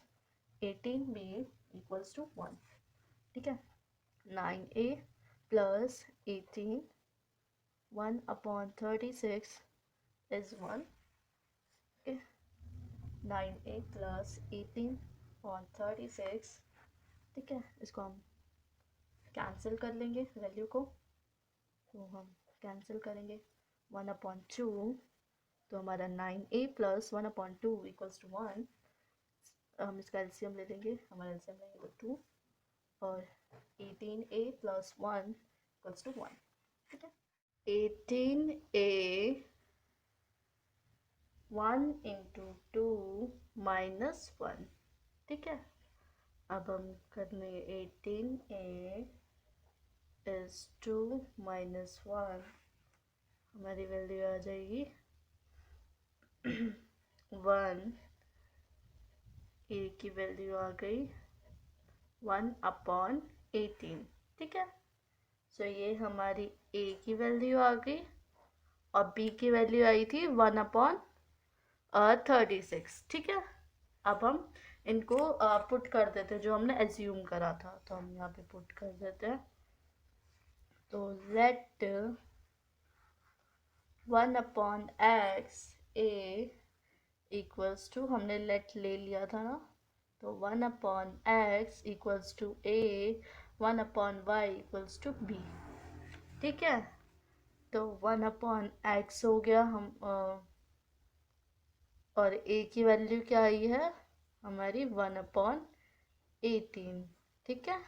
18b equals to 1। ठीक है, 9a प्लस 18 1/36 इज 1। ठीक है, 9a प्लस 18/36। ठीक है, इसको हम कैंसिल कर लेंगे वैल्यू को, तो हम कैंसिल करेंगे 1/2, तो हमारा 9a प्लस 1/2 इक्वल्स टू 1। हम इसका एलसीएम ले लेंगे, हमारा एलसीएम लेंगे तो 2 और 18a प्लस 1 इक्वल्स टू 1। ठीक है, 18a 1 इंटू 2 माइनस 1। ठीक है, अब हम कर लेंगे 18a इज 2 माइनस 1, हमारी वैल्यू आ जाएगी 1, a की वैल्यू आ गई 1/18। ठीक है, सो ये हमारी a की वैल्यू आ गई और b की वैल्यू आई थी 1/36। ठीक है, अब हम इनको पुट कर देते हैं जो हमने एज्यूम करा था, तो हम यहाँ पे पुट कर देते हैं। तो let 1/x a equals to, हमने लेट ले लिया था ना, तो 1/x equals to a, 1/y equals to b। ठीक है, तो 1/x हो गया हम और a की वैल्यू क्या आई है हमारी 1/18। ठीक है,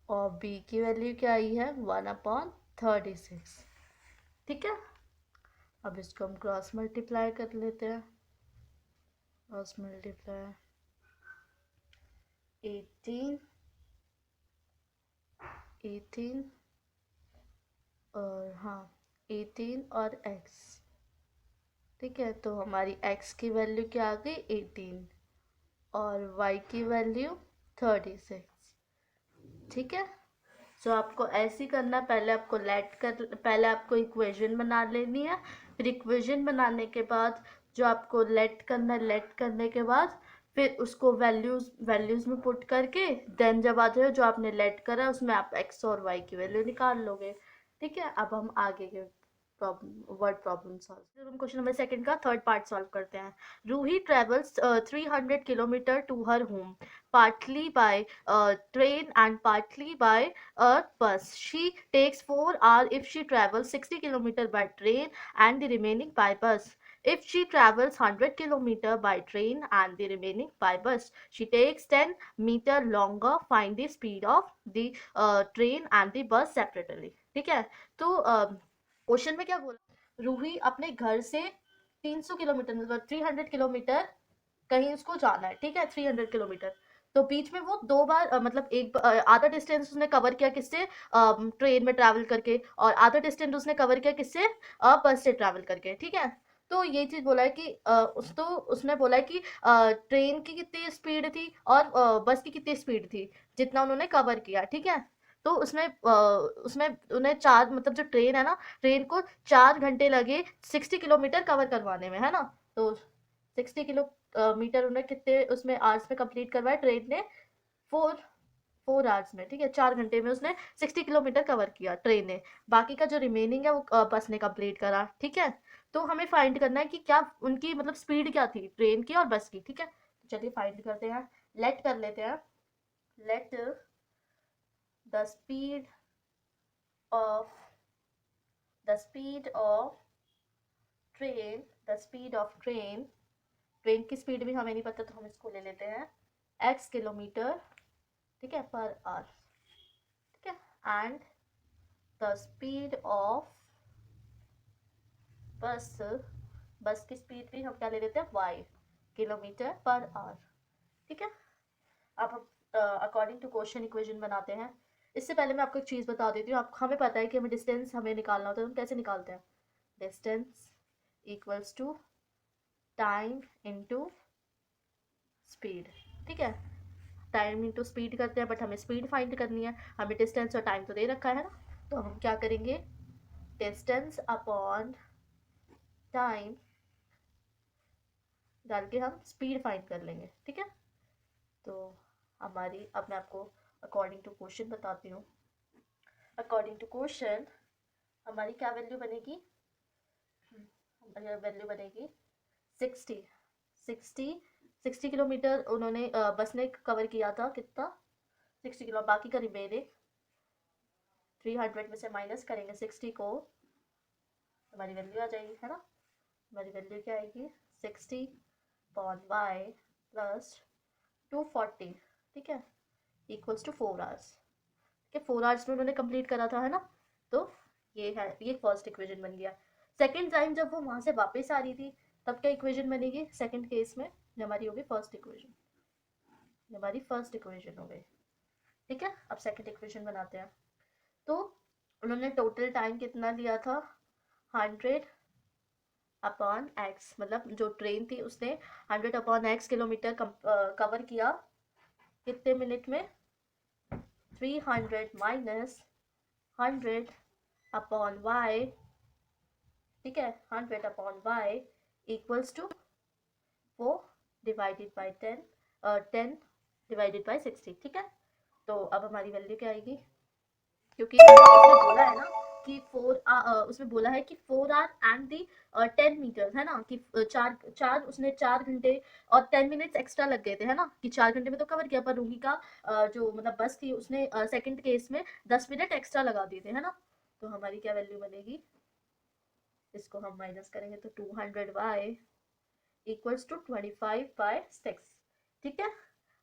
और b की वैल्यू क्या आई है 1/36। ठीक है, अब इसको हम क्रॉस मल्टीप्लाई कर लेते हैं, क्रॉस मल्टीप्लाई 18 और हाँ 18 और x। ठीक है, तो हमारी x की वैल्यू क्या आ गई 18 और y की वैल्यू 36। ठीक है, सो आपको ऐसे ही करना है, पहले आपको इक्वेशन बना लेनी है, फिर इक्वेशन बनाने के बाद जो आपको लेट करना है, लेट करने के बाद फिर उसको वैल्यूज में पुट करके देन जब आ जाए जो आपने लेट करा है उसमें आप एक्स और वाई की वैल्यू निकाल लोगे। ठीक है, अब हम आगे के वर्ड प्रॉब्लम सॉल्व, फिर हम क्वेश्चन नंबर सेकंड का थर्ड पार्ट सॉल्व करते हैं। Roohi travels 300 kilometre to her home, partly by train and partly by a bus. She takes 4 hours if she travels 60 kilometers by train and the remaining by bus. If she travels 100 kilometers by train and the remaining by bus, she takes 10 meter longer. Find the speed of the train and the bus separately. ठीक है, तो क्वेश्चन में क्या बोला, रूही अपने घर से 300 किलोमीटर मतलब 300 किलोमीटर कहीं उसको जाना है। ठीक है, 300 किलोमीटर, तो बीच में वो दो बार मतलब आधा डिस्टेंस उसने कवर किया किससे, ट्रेन में ट्रैवल करके, और आधा डिस्टेंस उसने कवर किया किससे, बस से ट्रैवल करके। ठीक है, तो ये चीज बोला है कि उसने बोला है कि ट्रेन की कितनी स्पीड थी और बस की कितनी स्पीड थी जितना उन्होंने कवर किया। ठीक है, तो उसमें उन्हें चार मतलब जो ट्रेन है ना, ट्रेन को 4 घंटे लगे 60 किलोमीटर कवर करवाने में, है ना। तो 60 किलोमीटर उन्हें कितने उसमें आवर्स में कंप्लीट करवाया ट्रेन ने, फोर फोर आवर्स में। ठीक है, 4 घंटे में उसने 60 किलोमीटर कवर किया ट्रेन ने, बाकी का जो रिमेनिंग है वो बस ने कंप्लीट करा। ठीक है, तो हमें फाइंड करना है कि क्या उनकी मतलब स्पीड क्या थी ट्रेन की और बस की। ठीक है, तो चलिए फाइंड करते हैं, लेट कर लेते हैं। Let the speed of the speed of train the speed of train, train की स्पीड भी हमें नहीं पता तो हम इसको ले लेते हैं x किलोमीटर, ठीक है, पर आवर। ठीक है, एंड द स्पीड ऑफ बस, बस की स्पीड भी हम क्या ले लेते हैं y किलोमीटर पर आवर। ठीक है, अब हम अकॉर्डिंग टू क्वेश्चन इक्वेशन बनाते हैं। इससे पहले मैं आपको एक चीज़ बता देती हूँ, आप हमें पता है कि हमें डिस्टेंस हमें निकालना होता है, हम कैसे निकालते हैं, distance equals to time into speed. ठीक है, टाइम इंटू स्पीड करते हैं बट हमें स्पीड फाइंड करनी है, हमें डिस्टेंस और टाइम तो दे रखा है ना, तो हम क्या करेंगे, डिस्टेंस अपॉन टाइम डाल के हम स्पीड फाइंड कर लेंगे। ठीक है, तो हमारी अब मैं आपको अकॉर्डिंग टू क्वेश्चन बताती हूँ। अकॉर्डिंग टू क्वेश्चन हमारी क्या वैल्यू बनेगी, वैल्यू बनेगी 60 60 60 किलोमीटर उन्होंने बस ने कवर किया था, कितना, 60 किलो, बाकी का रिमेनिंग 300 में से माइनस करेंगे 60 को, हमारी वैल्यू आ जाएगी, है ना। हमारी वैल्यू क्या आएगी, 60 पॉन वाई प्लस 240। ठीक है, इक्वल्स टू 4 आवर्स। ठीक है, 4 आवर्स में उन्होंने कंप्लीट करा था, है ना। तो ये है, ये फर्स्ट इक्वेशन बन गया। सेकेंड टाइम जब वो वहाँ से वापस आ रही थी तब क्या इक्वेशन बनेगी, सेकेंड केस में हमारी होगी फर्स्ट इक्वेशन, हमारी फर्स्ट इक्वेशन हो गई। ठीक है, अब सेकेंड इक्वेशन बनाते हैं। तो उन्होंने टोटल टाइम कितना लिया था, 100 अपॉन एक्स, मतलब जो ट्रेन थी उसने 100 अपॉन एक्स किलोमीटर कवर किया कितने मिनट में, 300 माइनस 100 अपॉन वाई। ठीक है, 100 upon y equals to 4 divided by 10, 10 divided by 60। ठीक है, तो अब हमारी वैल्यू क्या आएगी, क्योंकि उसमें बोला है ना कि उसमें बोला है कि 4 आवर एंड दी 10 मीटर्स, है ना, कि चार चार उसने 4 घंटे और 10 मिनट्स एक्स्ट्रा लग गए थे, है ना, कि 4 घंटे में तो कवर किया, पर रूही का जो मतलब बस थी उसने सेकंड केस में 10 मिनट एक्स्ट्रा लगा दिए थे, है ना। तो हमारी क्या वैल्यू बनेगी, इसको हम माइनस करेंगे तो 200y इक्वल्स टू 25/6। ठीक है,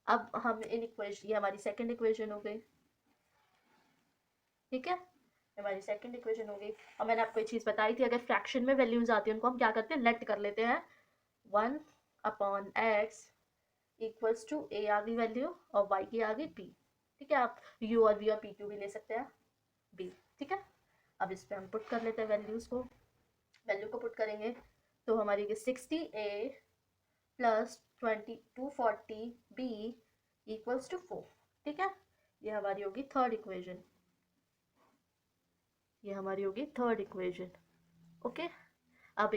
अब हम इन इक्वेशन, ये हमारी सेकंड इक्वेशन हो गई। ठीक है, हमारी सेकंड इक्वेशन हो गई। और मैंने आपको एक चीज़ बताई थी, अगर फ्रैक्शन में वैल्यूज आती है उनको हम क्या करते हैं, लेट कर लेते हैं। 1 अपॉन एक्स इक्वल्स टू ए आ गई वैल्यू और वाई की आ गई बी। ठीक है, आप यू और वी और पी क्यू भी ले सकते हैं, बी। ठीक है, अब इस पर हम पुट कर लेते हैं वैल्यूज़ को, वैल्यू को पुट करेंगे तो हमारी 60A plus 240B equals to 4। ठीक है, ये हमारी होगी थर्ड इक्वेशन। ये हमारी होगी थर्ड इक्वेशन। ओके, अब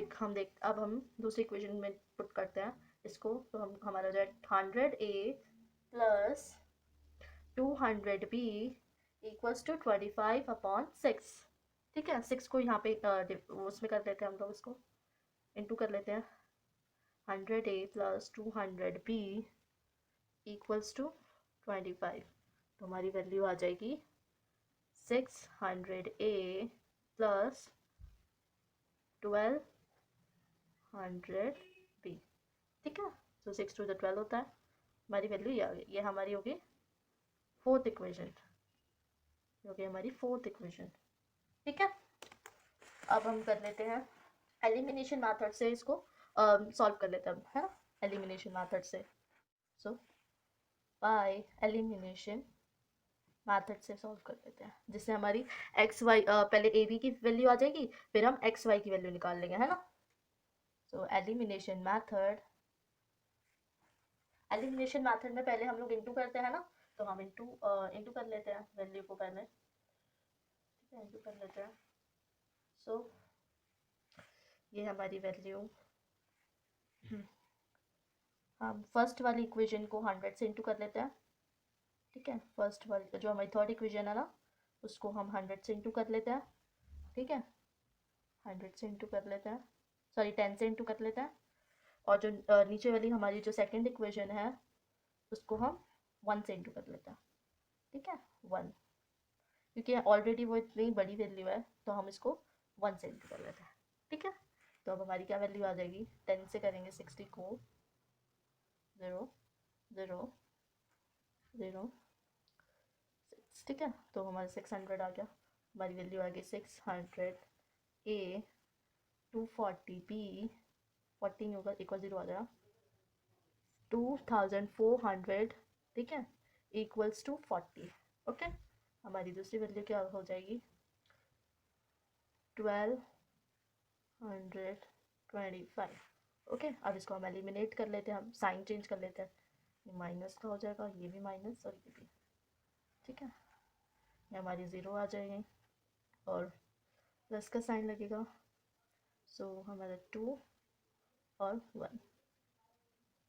हम दूसरी इक्वेशन में पुट करते हैं इसको, तो हमारा हो जाए 100A plus 200B equals to 25/6। ठीक है, 6 को यहाँ पे उसमें कर लेते हैं हम लोग, इसको इंटू कर लेते हैं। 100A plus 200B equals to 25, तो हमारी वैल्यू आ जाएगी 600A प्लस 1200B। ठीक है, तो 6 टू द 12 होता है, हमारी वैल्यू ये आ गई। ये हमारी होगी फोर्थ इक्वेशन, जो कि हमारी फोर्थ इक्वेशन। ठीक है, अब हम कर लेते हैं एलिमिनेशन मेथड से इसको सॉल्व कर लेते हैं, है ना, एलिमिनेशन मेथड से। सो बाय एलिमिनेशन मेथड से सॉल्व कर लेते हैं, जिससे हमारी एक्स वाई पहले ए बी की वैल्यू आ जाएगी, फिर हम एक्स वाई की वैल्यू निकाल लेंगे, है ना। सो एलिमिनेशन मेथड में पहले हम लोग इंटू करते हैं ना, तो हम इंटू कर लेते हैं वैल्यू को पहले। ठीक है, इंटू कर लेते हैं। सो ये हमारी वैल्यू, हम फर्स्ट वाली इक्वेशन को 100 से इंटू कर लेते हैं। ठीक है, फर्स्ट वाली जो हमारी थर्ड इक्वेशन है ना, उसको हम 100 से इंटू कर लेते हैं। ठीक है, 100 से इंटू कर लेते हैं, सॉरी 10 से इंटू कर लेते हैं। और जो नीचे वाली हमारी जो सेकंड इक्वेशन है, उसको हम 1 से इंटू कर लेते हैं। ठीक है, 1, क्योंकि ऑलरेडी वो इतनी बड़ी वैल्यू है, तो हम इसको 1 से इंटू कर लेते हैं। ठीक है, तो अब हमारी क्या वैल्यू आ जाएगी, 10 से करेंगे 60 को 0 0 0 6। ठीक है, तो हमारा 600 आ गया, हमारी वैल्यू आ गई 600A 240B 40 नहीं होगा, एक और 0 आ गया, 2400। ठीक है, इक्वल्स टू 40। ओके, हमारी दूसरी वैल्यू क्या हो जाएगी, 1225। ओके, अब इसको हम एलिमिनेट कर लेते हैं, हम साइन चेंज कर लेते हैं, ये माइनस का हो जाएगा, ये भी माइनस और ये भी। ठीक है, ये हमारी 0 आ जाएगी और प्लस का साइन लगेगा, सो हमारा 2 और 1।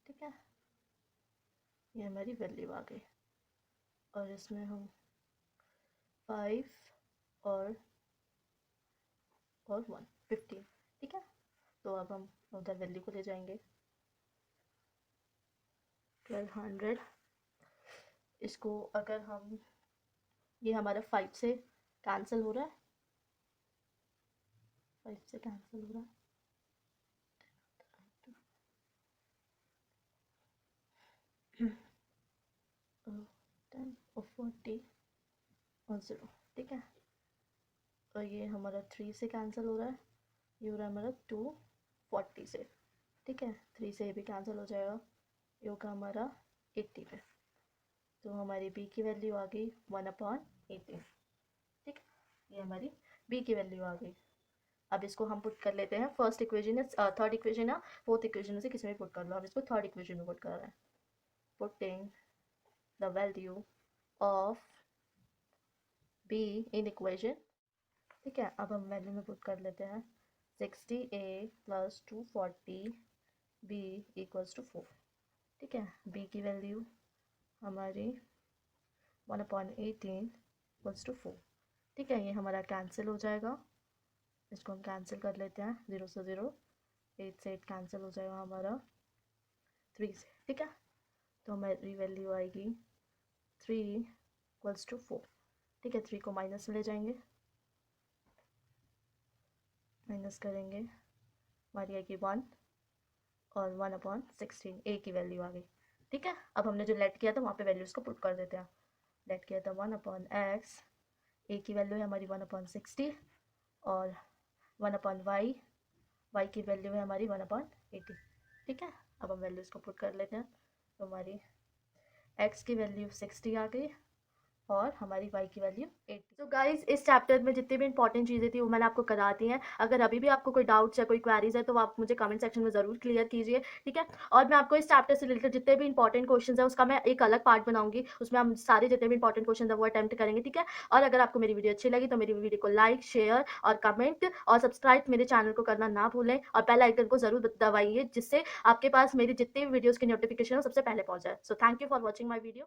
ठीक है, ये हमारी वैल्यू आ गई, और इसमें हम 5 और 1 15। ठीक है, तो अब हम उधर वैल्यू को ले जाएंगे 1200। इसको अगर हम, ये हमारा 5 से कैंसिल हो रहा है, 5 से कैंसिल हो रहा है, 10 और 40 और 0। ठीक है, और ये हमारा 3 से कैंसिल हो रहा है, ये हो रहा है हमारा 240 से। ठीक है, 3 से ये भी कैंसिल हो जाएगा, ये होगा हमारा 80 पे, तो हमारी b की वैल्यू आ गई 1/18। ठीक है, ये हमारी b की वैल्यू आ गई। अब इसको हम पुट कर लेते हैं, फर्स्ट इक्वेशन है, थर्ड इक्वेशन है, फोर्थ इक्वेशन में से किसी में पुट कर लो, हम इसको थर्ड इक्वेशन में पुट कर रहे हैं। Putting the value of b in equation. ठीक है, अब हम वैल्यू में पुट कर लेते हैं 60A plus 240B equals to 4। ठीक है, b की वैल्यू हमारी 1/18 इक्वल्स टू 4। ठीक है, ये हमारा कैंसिल हो जाएगा, इसको हम कैंसिल कर लेते हैं, 0 से 0, 8 से 8 कैंसिल हो जाएगा हमारा 3 से। ठीक है, तो हमारी वैल्यू आएगी 3 इक्वल्स टू 4। ठीक है, 3 को माइनस में ले जाएंगे, माइनस करेंगे, हमारी आएगी 1 और 1/16, ए की वैल्यू आ गई। ठीक है, अब हमने जो लेट किया था वहाँ पे वैल्यूज़ को पुट कर देते हैं। लेट किया था 1/x, ए की वैल्यू है हमारी 1/60 और 1/y, y की वैल्यू है हमारी 1/80। ठीक है, अब हम वैल्यूज़ को पुट कर लेते हैं, तो हमारी x की वैल्यू 60 आ गई और हमारी y की वैल्यू 80। तो गाइज इस चैप्टर में जितनी भी इंपॉर्टेंट चीज़ें थी वो मैंने आपको करा दी हैं। अगर अभी भी आपको कोई डाउट्स या कोई क्वेरीज है तो आप मुझे कमेंट सेक्शन में ज़रूर क्लियर कीजिए, ठीक है। और मैं आपको इस चैप्टर से रिलेटेड जितने भी इंपॉर्टेंट क्वेश्चन है उसका मैं एक अलग पार्ट बनाऊंगी, उसमें हम सारे जितने भी इंपॉर्टेंट क्वेश्चन है वो अटेम्प्ट करेंगे, ठीक है। और अगर आपको मेरी वीडियो अच्छी लगी तो मेरी वीडियो को लाइक, शेयर और कमेंट और सब्सक्राइब मेरे चैनल को करना ना भूलें, और बेल आइकन को ज़रूर दबाइए जिससे आपके पास मेरी जितनी भी वीडियोज़ की नोटिफिकेशन हो सबसे पहले पहुंच जाए। So thank you for watching my video.